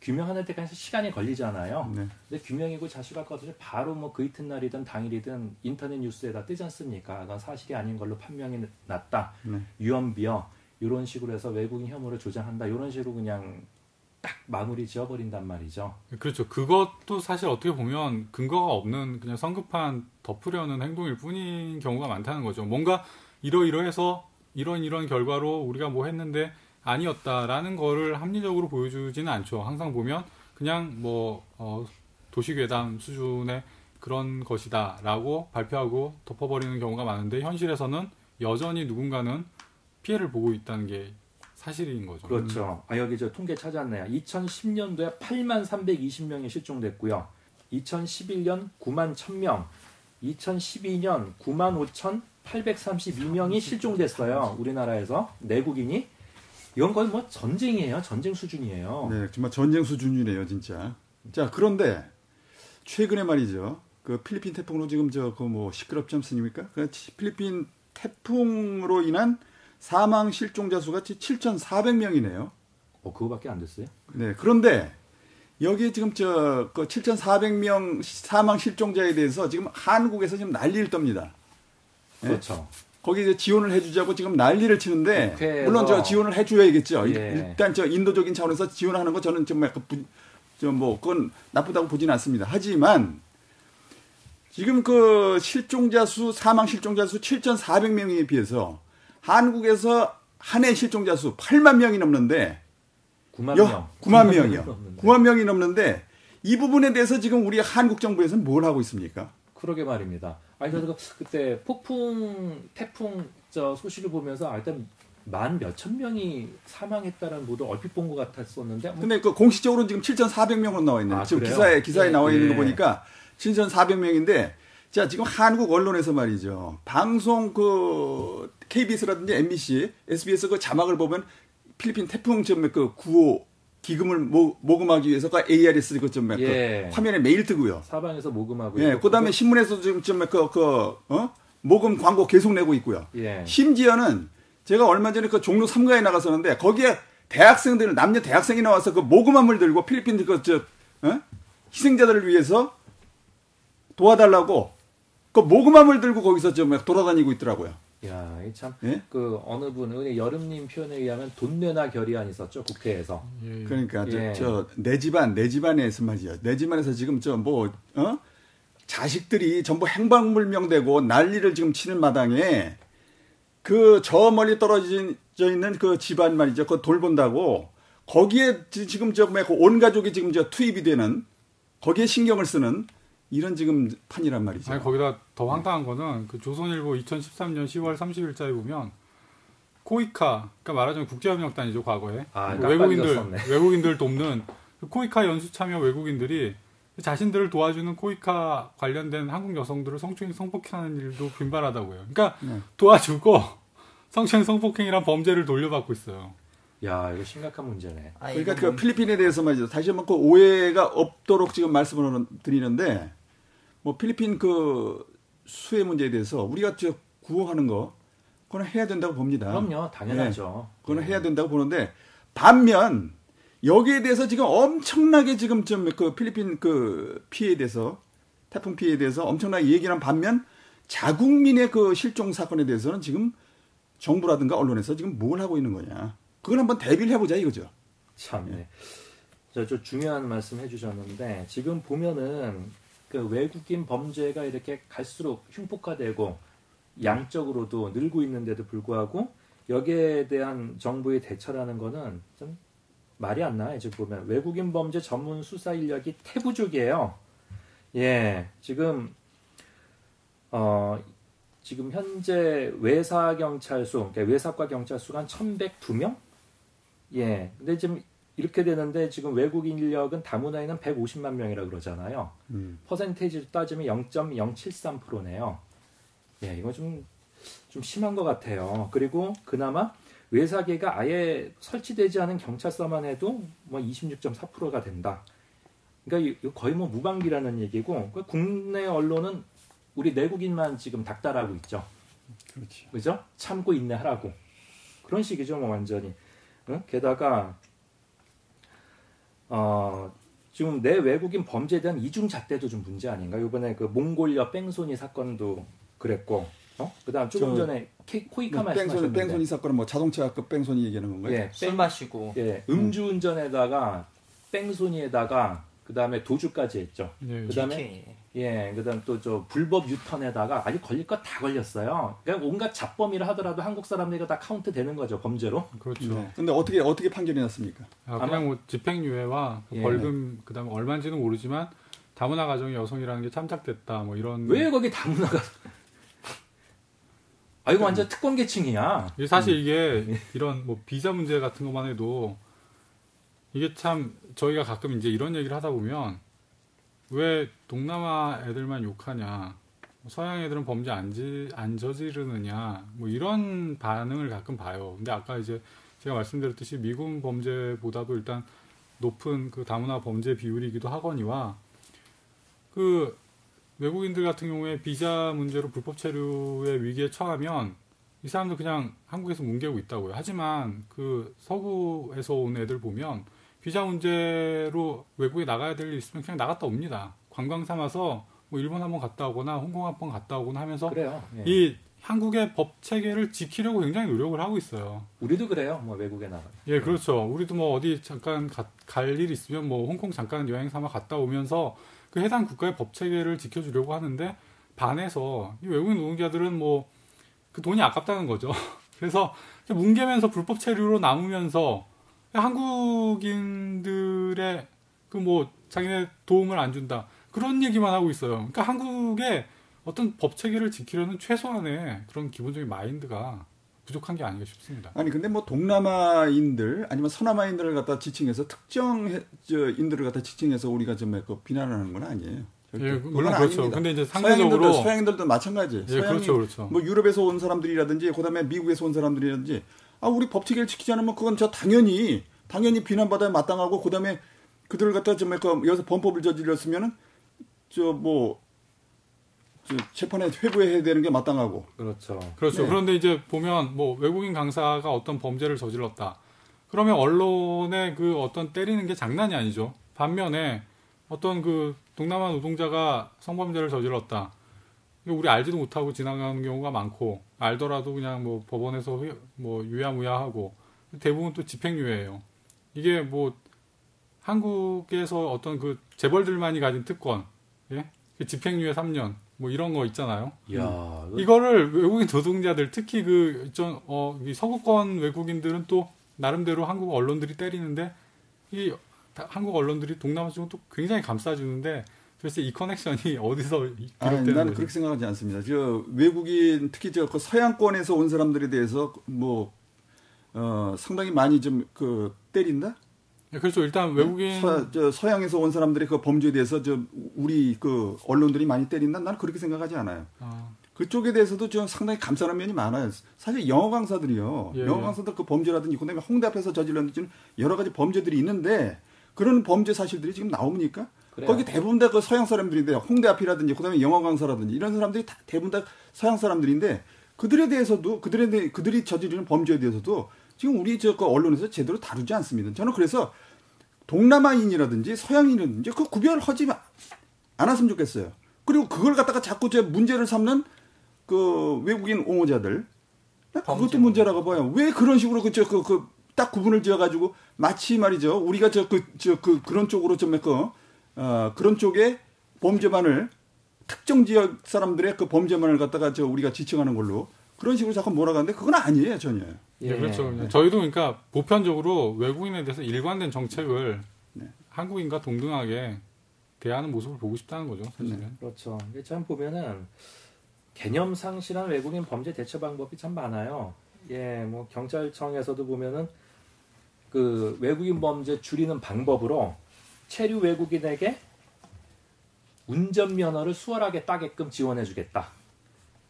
규명하는 데까지 시간이 걸리잖아요. 네. 근데 규명이고 자수할 것 없이 바로 뭐 그 이튿날이든 당일이든 인터넷 뉴스에다 뜨지 않습니까? 그건 사실이 아닌 걸로 판명이 났다. 네. 유언비어 이런 식으로 해서 외국인 혐오를 조장한다. 이런 식으로 그냥 딱 마무리 지어버린단 말이죠. 그렇죠. 그것도 사실 어떻게 보면 근거가 없는 그냥 성급한 덮으려는 행동일 뿐인 경우가 많다는 거죠. 뭔가 이러이러해서 이런 결과로 우리가 뭐 했는데 아니었다라는 거를 합리적으로 보여주지는 않죠. 항상 보면 그냥 뭐 도시괴담 수준의 그런 것이다라고 발표하고 덮어버리는 경우가 많은데 현실에서는 여전히 누군가는 피해를 보고 있다는 게 사실인 거죠. 그렇죠. 여기 저 통계 찾았네요. 2010년도에 8만 320명이 실종됐고요. 2011년 9만 1000명, 2012년 9만 5,832명이 실종됐어요. 우리나라에서 내국인이. 이건 거의 뭐 전쟁이에요. 전쟁 수준이에요. 네, 정말 전쟁 수준이네요, 진짜. 자, 그런데 최근에 말이죠. 그 필리핀 태풍으로 지금 그 뭐 시끄럽지 않습니까? 그 필리핀 태풍으로 인한 사망 실종자 수가 7,400명이네요. 그거밖에 안 됐어요? 네, 그런데 여기 지금 그 7,400명 사망 실종자에 대해서 지금 한국에서 지금 난리를 떱니다. 네? 그렇죠. 거기 이제 지원을 해주자고 지금 난리를 치는데 국회에서. 물론 지원을 해줘야겠죠. 예. 일단 인도적인 차원에서 지원하는 거 저는 좀 약간 그건 나쁘다고 보지는 않습니다. 하지만 지금 그 사망 실종자 수 7,400명에 비해서 한국에서 한 해 실종자 수 8만 명이 넘는데 9만 명. 9만 명이요. 9만 명이 넘는데 이 부분에 대해서 지금 우리 한국 정부에서는 뭘 하고 있습니까? 그러게 말입니다. 저도 그때 태풍 소식을 보면서 일단 만 몇천 명이 사망했다는 보도 얼핏 본 것 같았었는데. 근데 그 공식적으로는 지금 7,400명으로 나와 있네요. 지금 그래요? 기사에 나와 있는 거 보니까 7,400명인데 자, 지금 한국 언론에서 말이죠. 방송 그 KBS라든지 MBC, SBS 그 자막을 보면 필리핀 태풍 그 구호 기금을 모금하기 위해서 그 ARS 그 예. 화면에 매일 뜨고요. 사방에서 모금하고 예, 있고. 그다음에 신문에서 지금 모금 광고 계속 내고 있고요. 예. 심지어는 제가 얼마 전에 그 종로 3가에 나갔었는데 거기에 대학생들 남녀 대학생이 나와서 그 모금함을 들고 필리핀 희생자들을 위해서 도와달라고 그 모금함을 들고 거기서 좀 돌아다니고 있더라고요. 야, 참, 예? 그, 어느 분, 여름님 표현에 의하면 돈 내나 결의안 있었죠, 국회에서. 예. 그러니까, 예. 내 집안에서 말이죠. 내 집안에서 지금 자식들이 전부 행방불명되고 난리를 지금 치는 마당에 그 저 멀리 떨어져 있는 그 집안 말이죠. 그거 돌본다고 거기에 지금 온 가족이 지금 투입이 되는 거기에 신경을 쓰는 이런 지금 판이란 말이죠. 아니, 거기다 더 황당한 거는 그 조선일보 2013년 10월 30일자에 보면 코이카, 그러니까 말하자면 국제협력단이죠, 과거에. 외국인들 돕는 그 코이카 연수 참여 외국인들이 자신들을 도와주는 코이카 관련된 한국 여성들을 성추행 성폭행하는 일도 빈발하다고요. 그러니까 도와주고 성추행 성폭행이란 범죄를 돌려받고 있어요. 야, 이거 심각한 문제네. 그러니까 그 필리핀에 대해서 말이죠. 다시 한번 그 오해가 없도록 지금 말씀을 드리는데, 뭐 필리핀 그 수해 문제에 대해서 우리가 구호하는 거, 그건 해야 된다고 봅니다. 그럼요, 당연하죠. 네, 그건 해야 된다고 보는데, 반면 여기에 대해서 지금 엄청나게 지금 그 필리핀 그 피해에 대해서 태풍 피해에 대해서 엄청나게 얘기를 한 반면 자국민의 그 실종 사건에 대해서는 지금 정부라든가 언론에서 지금 뭘 하고 있는 거냐. 그걸 한번 대비를 해보자 이거죠. 참, 네. 저 중요한 말씀 해주셨는데 지금 보면은 그 외국인 범죄가 이렇게 갈수록 흉폭화되고 양적으로도 늘고 있는데도 불구하고 여기에 대한 정부의 대처라는 거는 좀 말이 안 나요. 지금 보면 외국인 범죄 전문 수사 인력이 태부족이에요. 예, 지금 현재 외사 경찰 수, 그러니까 외사과 경찰 수가 한 1,102명? 예. 근데 지금 이렇게 되는데 지금 외국인 인력은 다문화에는 150만 명이라 그러잖아요. 퍼센테이지로 따지면 0.073%네요. 예, 이거 좀 심한 것 같아요. 그리고 그나마 외사계가 아예 설치되지 않은 경찰서만 해도 뭐 26.4%가 된다. 그러니까 이거 거의 뭐 무방비라는 얘기고, 국내 언론은 우리 내국인만 지금 닥달하고 있죠. 그렇죠. 그죠? 참고 인내하라고. 그런 식이죠, 뭐 완전히. 응? 게다가 지금 내 외국인 범죄에 대한 이중 잣대도 좀 문제 아닌가? 이번에 그 몽골리아 뺑소니 사건도 그랬고, 그다음 조금 전에 코이카 말씀하셨는데 뺑소니 사건은 뭐 자동차 그 뺑소니 얘기하는 건가요? 예, 술 마시고, 예, 음주운전에다가 뺑소니에다가 그다음에 도주까지 했죠. 예, 그다음에 그다음 또 불법 유턴에다가 아직 걸릴 거 다 걸렸어요. 그러니까 온갖 잡범이라 하더라도 한국 사람들이 다 카운트 되는 거죠, 범죄로. 그렇죠. 네. 근데 어떻게 판결이 났습니까? 그냥 뭐 집행유예와 예. 벌금 그다음에 얼마인지는 모르지만 다문화 가정의 여성이라는 게 참작됐다. 뭐 이런. 왜 거기 다문화가? 이거 완전 특권 계층이야. 사실 이게 이런 뭐 비자 문제 같은 것만 해도 이게 참 저희가 가끔 이제 이런 얘기를 하다 보면 왜 동남아 애들만 욕하냐, 서양 애들은 범죄 안 저지르느냐, 뭐 이런 반응을 가끔 봐요. 근데 아까 이제 제가 말씀드렸듯이 미군 범죄보다도 일단 높은 그 다문화 범죄 비율이기도 하거니와 그 외국인들 같은 경우에 비자 문제로 불법 체류의 위기에 처하면 이 사람들 그냥 한국에서 뭉개고 있다고요. 하지만 그 서구에서 온 애들 보면 비자 문제로 외국에 나가야 될 일 있으면 그냥 나갔다 옵니다. 관광 삼아서 뭐 일본 한번 갔다 오거나 홍콩 한번 갔다 오거나 하면서 그래요. 예. 이 한국의 법 체계를 지키려고 굉장히 노력을 하고 있어요. 우리도 그래요. 뭐 외국에 나가. 예, 그렇죠. 우리도 뭐 어디 잠깐 갈 일 있으면 뭐 홍콩 잠깐 여행 삼아 갔다 오면서 그 해당 국가의 법 체계를 지켜주려고 하는데 반해서 이 외국인 노동자들은 뭐 그 돈이 아깝다는 거죠. 그래서 뭉개면서 불법 체류로 남으면서 한국인들의 그 뭐 자기네 도움을 안 준다 그런 얘기만 하고 있어요. 그러니까 한국의 어떤 법 체계를 지키려는 최소한의 그런 기본적인 마인드가 부족한 게 아닌가 싶습니다. 아니 근데 뭐 동남아인들 아니면 서남아인들을 갖다 지칭해서 특정 인들을 갖다 지칭해서 우리가 좀 비난하는 건 아니에요. 예, 물론 그렇죠. 아닙니다. 근데 이제 상대적으로 서양인들도 마찬가지. 예, 그렇죠. 뭐 유럽에서 온 사람들이라든지 그다음에 미국에서 온 사람들이라든지 우리 법 체계를 지키지 않으면 그건 당연히 비난받아야 마땅하고 그다음에 그들을 갖다 좀 여기서 범법을 저질렀으면은 재판에 회부해야 되는 게 마땅하고. 그렇죠. 네. 그런데 이제 보면 뭐 외국인 강사가 어떤 범죄를 저질렀다. 그러면 언론의 그 어떤 때리는 게 장난이 아니죠. 반면에 어떤 그 동남아 노동자가 성범죄를 저질렀다. 우리 알지도 못하고 지나가는 경우가 많고 알더라도 그냥 뭐 법원에서 뭐 유야무야하고 대부분 또 집행유예예요. 이게 뭐 한국에서 어떤 그 재벌들만이 가진 특권, 예? 집행유예 3년 뭐 이런 거 있잖아요. 이야, 이거를 외국인 노동자들 특히 이 서구권 외국인들은 또 나름대로 한국 언론들이 때리는데 이 한국 언론들이 동남아 쪽은 또 굉장히 감싸주는데 도대체 이 커넥션이 어디서 비롯되는 거죠? 나는 그렇게 생각하지 않습니다. 외국인 특히 그 서양권에서 온 사람들에 대해서 상당히 많이 좀 때린다. 네, 그렇죠. 일단 외국인 서양에서 온 사람들의 그 범죄에 대해서 우리 그 언론들이 많이 때린다. 나는 그렇게 생각하지 않아요. 그쪽에 대해서도 좀 상당히 감싸는 면이 많아요. 사실 영어 강사들이요. 영어 강사들 그 범죄라든지 그다음에 홍대 앞에서 저질렀는지 여러 가지 범죄들이 있는데 그런 범죄 사실들이 지금 나옵니까? 그래요. 거기 대부분 다 그 서양 사람들인데 홍대 앞이라든지 그다음에 영어 강사라든지 이런 사람들이 다 대부분 다 서양 사람들인데 그들에 대해서도 그들이 저지르는 범죄에 대해서도 지금 우리 그 언론에서 제대로 다루지 않습니다. 저는 그래서 동남아인이라든지 서양인이라든지 그 구별하지 않았으면 좋겠어요. 그리고 그걸 갖다가 자꾸 문제를 삼는 그 외국인 옹호자들 그것도 문제라고 봐요. 왜 그런 식으로 딱 구분을 지어가지고 마치 말이죠. 우리가 그런 쪽으로 그런 쪽에 범죄만을 특정 지역 사람들의 그 범죄만을 갖다가 우리가 지칭하는 걸로 그런 식으로 자꾸 몰아가는데 그건 아니에요 전혀. 예, 그렇죠. 네. 저희도 그러니까 보편적으로 외국인에 대해서 일관된 정책을 한국인과 동등하게 대하는 모습을 보고 싶다는 거죠. 사실은. 그렇죠. 참 보면은 개념 상실한 외국인 범죄 대처 방법이 참 많아요. 뭐 경찰청에서도 보면은 그 외국인 범죄 줄이는 방법으로 체류 외국인에게 운전면허를 수월하게 따게끔 지원해주겠다.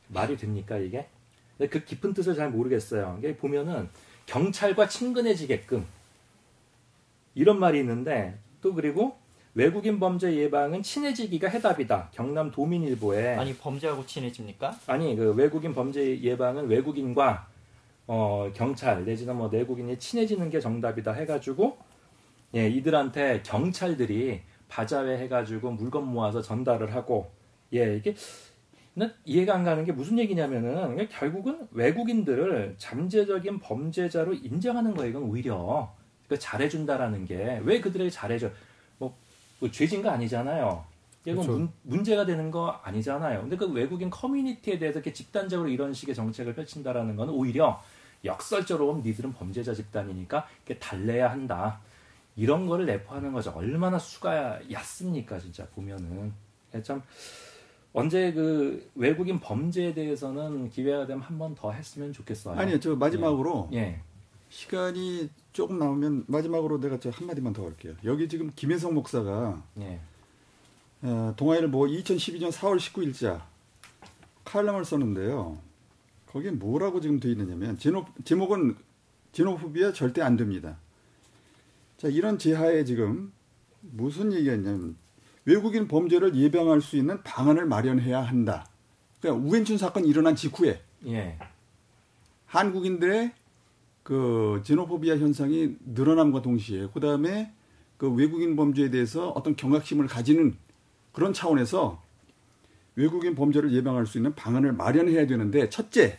말이 됩니까 이게? 그 깊은 뜻을 잘 모르겠어요. 이게 보면은 경찰과 친근해지게끔 이런 말이 있는데 또 그리고 외국인 범죄 예방은 친해지기가 해답이다. 경남 도민일보에 아니 범죄하고 친해집니까? 아니 그 외국인 범죄 예방은 외국인과 경찰 내지는 뭐 내국인이 친해지는 게 정답이다 해가지고 이들한테 경찰들이 바자회 해가지고 물건 모아서 전달을 하고 이게 이해가 안 가는 게 무슨 얘기냐면은 결국은 외국인들을 잠재적인 범죄자로 인정하는 거예요. 이건 오히려 잘해준다라는 게 왜 그들에게 잘해줘? 뭐 죄진 거 아니잖아요. 이건 그렇죠. 문제가 되는 거 아니잖아요. 근데 그 외국인 커뮤니티에 대해서 이렇게 집단적으로 이런 식의 정책을 펼친다라는 건 오히려 역설적으로 니들은 범죄자 집단이니까 이렇게 달래야 한다. 이런 거를 내포하는 거죠. 얼마나 수가 얕습니까, 진짜 보면은. 참 언제 그 외국인 범죄에 대해서는 기회가 되면 한 번 더 했으면 좋겠어요. 아니요, 마지막으로 시간이 조금 나오면 마지막으로 내가 한마디만 더 할게요. 여기 지금 김혜성 목사가 동아일보 2012년 4월 19일자 칼럼을 썼는데요. 거기에 뭐라고 지금 되어 있느냐면 제목은 제노포비아 절대 안 됩니다. 자, 이런 제하에 지금 무슨 얘기가 있냐면 외국인 범죄를 예방할 수 있는 방안을 마련해야 한다. 그러니까 우엔춘 사건이 일어난 직후에 한국인들의 그 제노포비아 현상이 늘어남과 동시에 그 다음에 그 외국인 범죄에 대해서 어떤 경각심을 가지는 그런 차원에서 외국인 범죄를 예방할 수 있는 방안을 마련해야 되는데 첫째,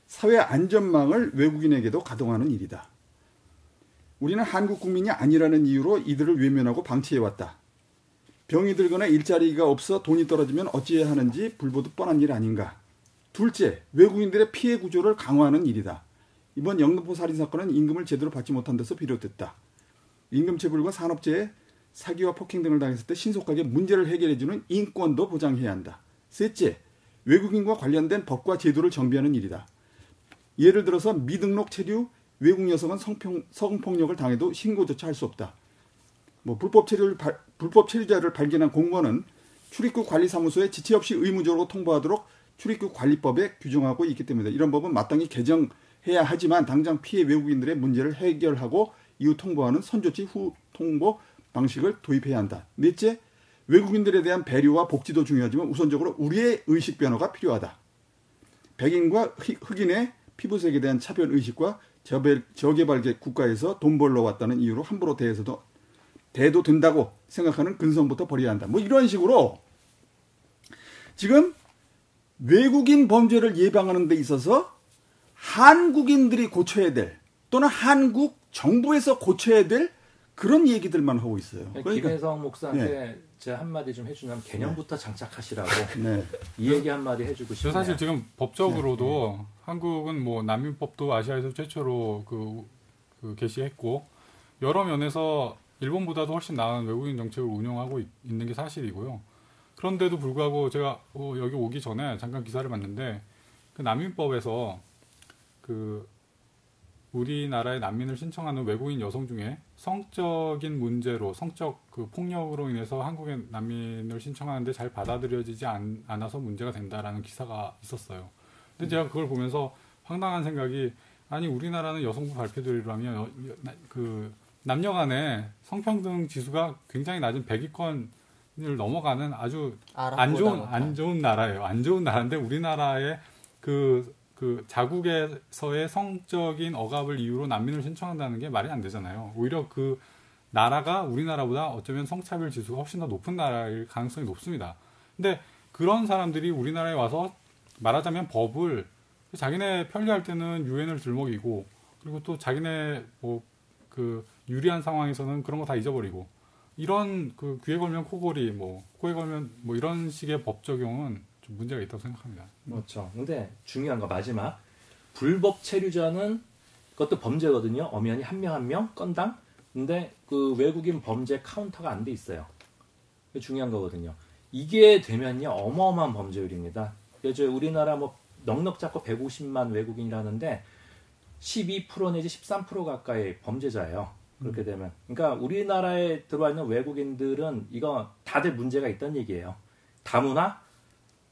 사회 안전망을 외국인에게도 가동하는 일이다. 우리는 한국 국민이 아니라는 이유로 이들을 외면하고 방치해왔다. 병이 들거나 일자리가 없어 돈이 떨어지면 어찌해야 하는지 불보듯 뻔한 일 아닌가. 둘째, 외국인들의 피해 구조를 강화하는 일이다. 이번 영등포 살인사건은 임금을 제대로 받지 못한 데서 비롯됐다. 임금체불과 산업재해, 사기와 폭행 등을 당했을 때 신속하게 문제를 해결해주는 인권도 보장해야 한다. 셋째, 외국인과 관련된 법과 제도를 정비하는 일이다. 예를 들어서 미등록 체류, 외국 여성은 성폭력을 당해도 신고조차 할 수 없다. 불법 체류자를 발견한 공무원은 출입국 관리사무소에 지체 없이 의무적으로 통보하도록 출입국 관리법에 규정하고 있기 때문이다. 이런 법은 마땅히 개정해야 하지만 당장 피해 외국인들의 문제를 해결하고 이후 통보하는 선조치 후 통보 방식을 도입해야 한다. 넷째, 외국인들에 대한 배려와 복지도 중요하지만 우선적으로 우리의 의식 변화가 필요하다. 백인과 흑인의 피부색에 대한 차별의식과 저개발계 국가에서 돈 벌러 왔다는 이유로 함부로 대도 된다고 생각하는 근성부터 버려야 한다. 뭐 이런 식으로 지금 외국인 범죄를 예방하는 데 있어서 한국인들이 고쳐야 될 또는 한국 정부에서 고쳐야 될 그런 얘기들만 하고 있어요. 그러니까 김혜성 목사한테 제가 한마디 좀 해주면 개념부터 장착하시라고 이 얘기 한마디 해주고 싶네요. 사실 지금 법적으로도 한국은 뭐 난민법도 아시아에서 최초로 그 게시했고 여러 면에서 일본보다도 훨씬 나은 외국인 정책을 운영하고 있는 게 사실이고요. 그런데도 불구하고 제가 여기 오기 전에 잠깐 기사를 봤는데 그 난민법에서 그 우리나라에 난민을 신청하는 외국인 여성 중에 성적인 문제로 성적 그 폭력으로 인해서 한국에 난민을 신청하는데 잘 받아들여지지 않아서 문제가 된다라는 기사가 있었어요. 근데 제가 그걸 보면서 황당한 생각이 아니 우리나라는 여성부 발표대로라면 그 남녀 간의 성평등 지수가 굉장히 낮은 100위권을 넘어가는 아주 안 좋은 나라예요. 안 좋은 나라인데 우리나라의 그 자국에서의 성적인 억압을 이유로 난민을 신청한다는 게 말이 안 되잖아요. 오히려 그 나라가 우리나라보다 어쩌면 성차별 지수가 훨씬 더 높은 나라일 가능성이 높습니다. 근데 그런 사람들이 우리나라에 와서 말하자면 법을 자기네 편리할 때는 유엔을 들먹이고 그리고 또 자기네 뭐 그 유리한 상황에서는 그런 거 다 잊어버리고 이런 그 귀에 걸면 코골이 뭐 코에 걸면 뭐 이런 식의 법 적용은 좀 문제가 있다고 생각합니다. 그렇죠. 근데 중요한 거 마지막 불법 체류자는 그것도 범죄거든요. 엄연히 한 명 한 명 건당. 근데 그 외국인 범죄 카운터가 안 돼 있어요. 그게 중요한 거거든요. 이게 되면요 어마어마한 범죄율입니다. 그래서 우리나라 뭐 넉넉 잡고 150만 외국인이라는데 12% 내지 13% 가까이 범죄자예요. 그렇게 되면. 그러니까 우리나라에 들어와 있는 외국인들은 이거 다들 문제가 있다는 얘기예요. 다문화?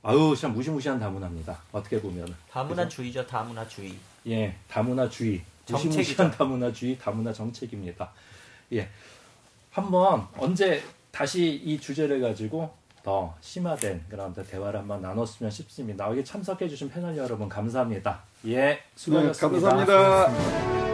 아유, 참 무시무시한 다문화입니다. 어떻게 보면. 다문화주의죠, 다문화주의. 예, 다문화주의. 무시무시한 다문화주의, 다문화 정책입니다. 예. 한번 언제 다시 이 주제를 가지고 더 심화된 그런 대화를 한번 나눴으면 싶습니다. 여기 참석해주신 패널 여러분 감사합니다. 예, 수고하셨습니다. 네, 감사합니다.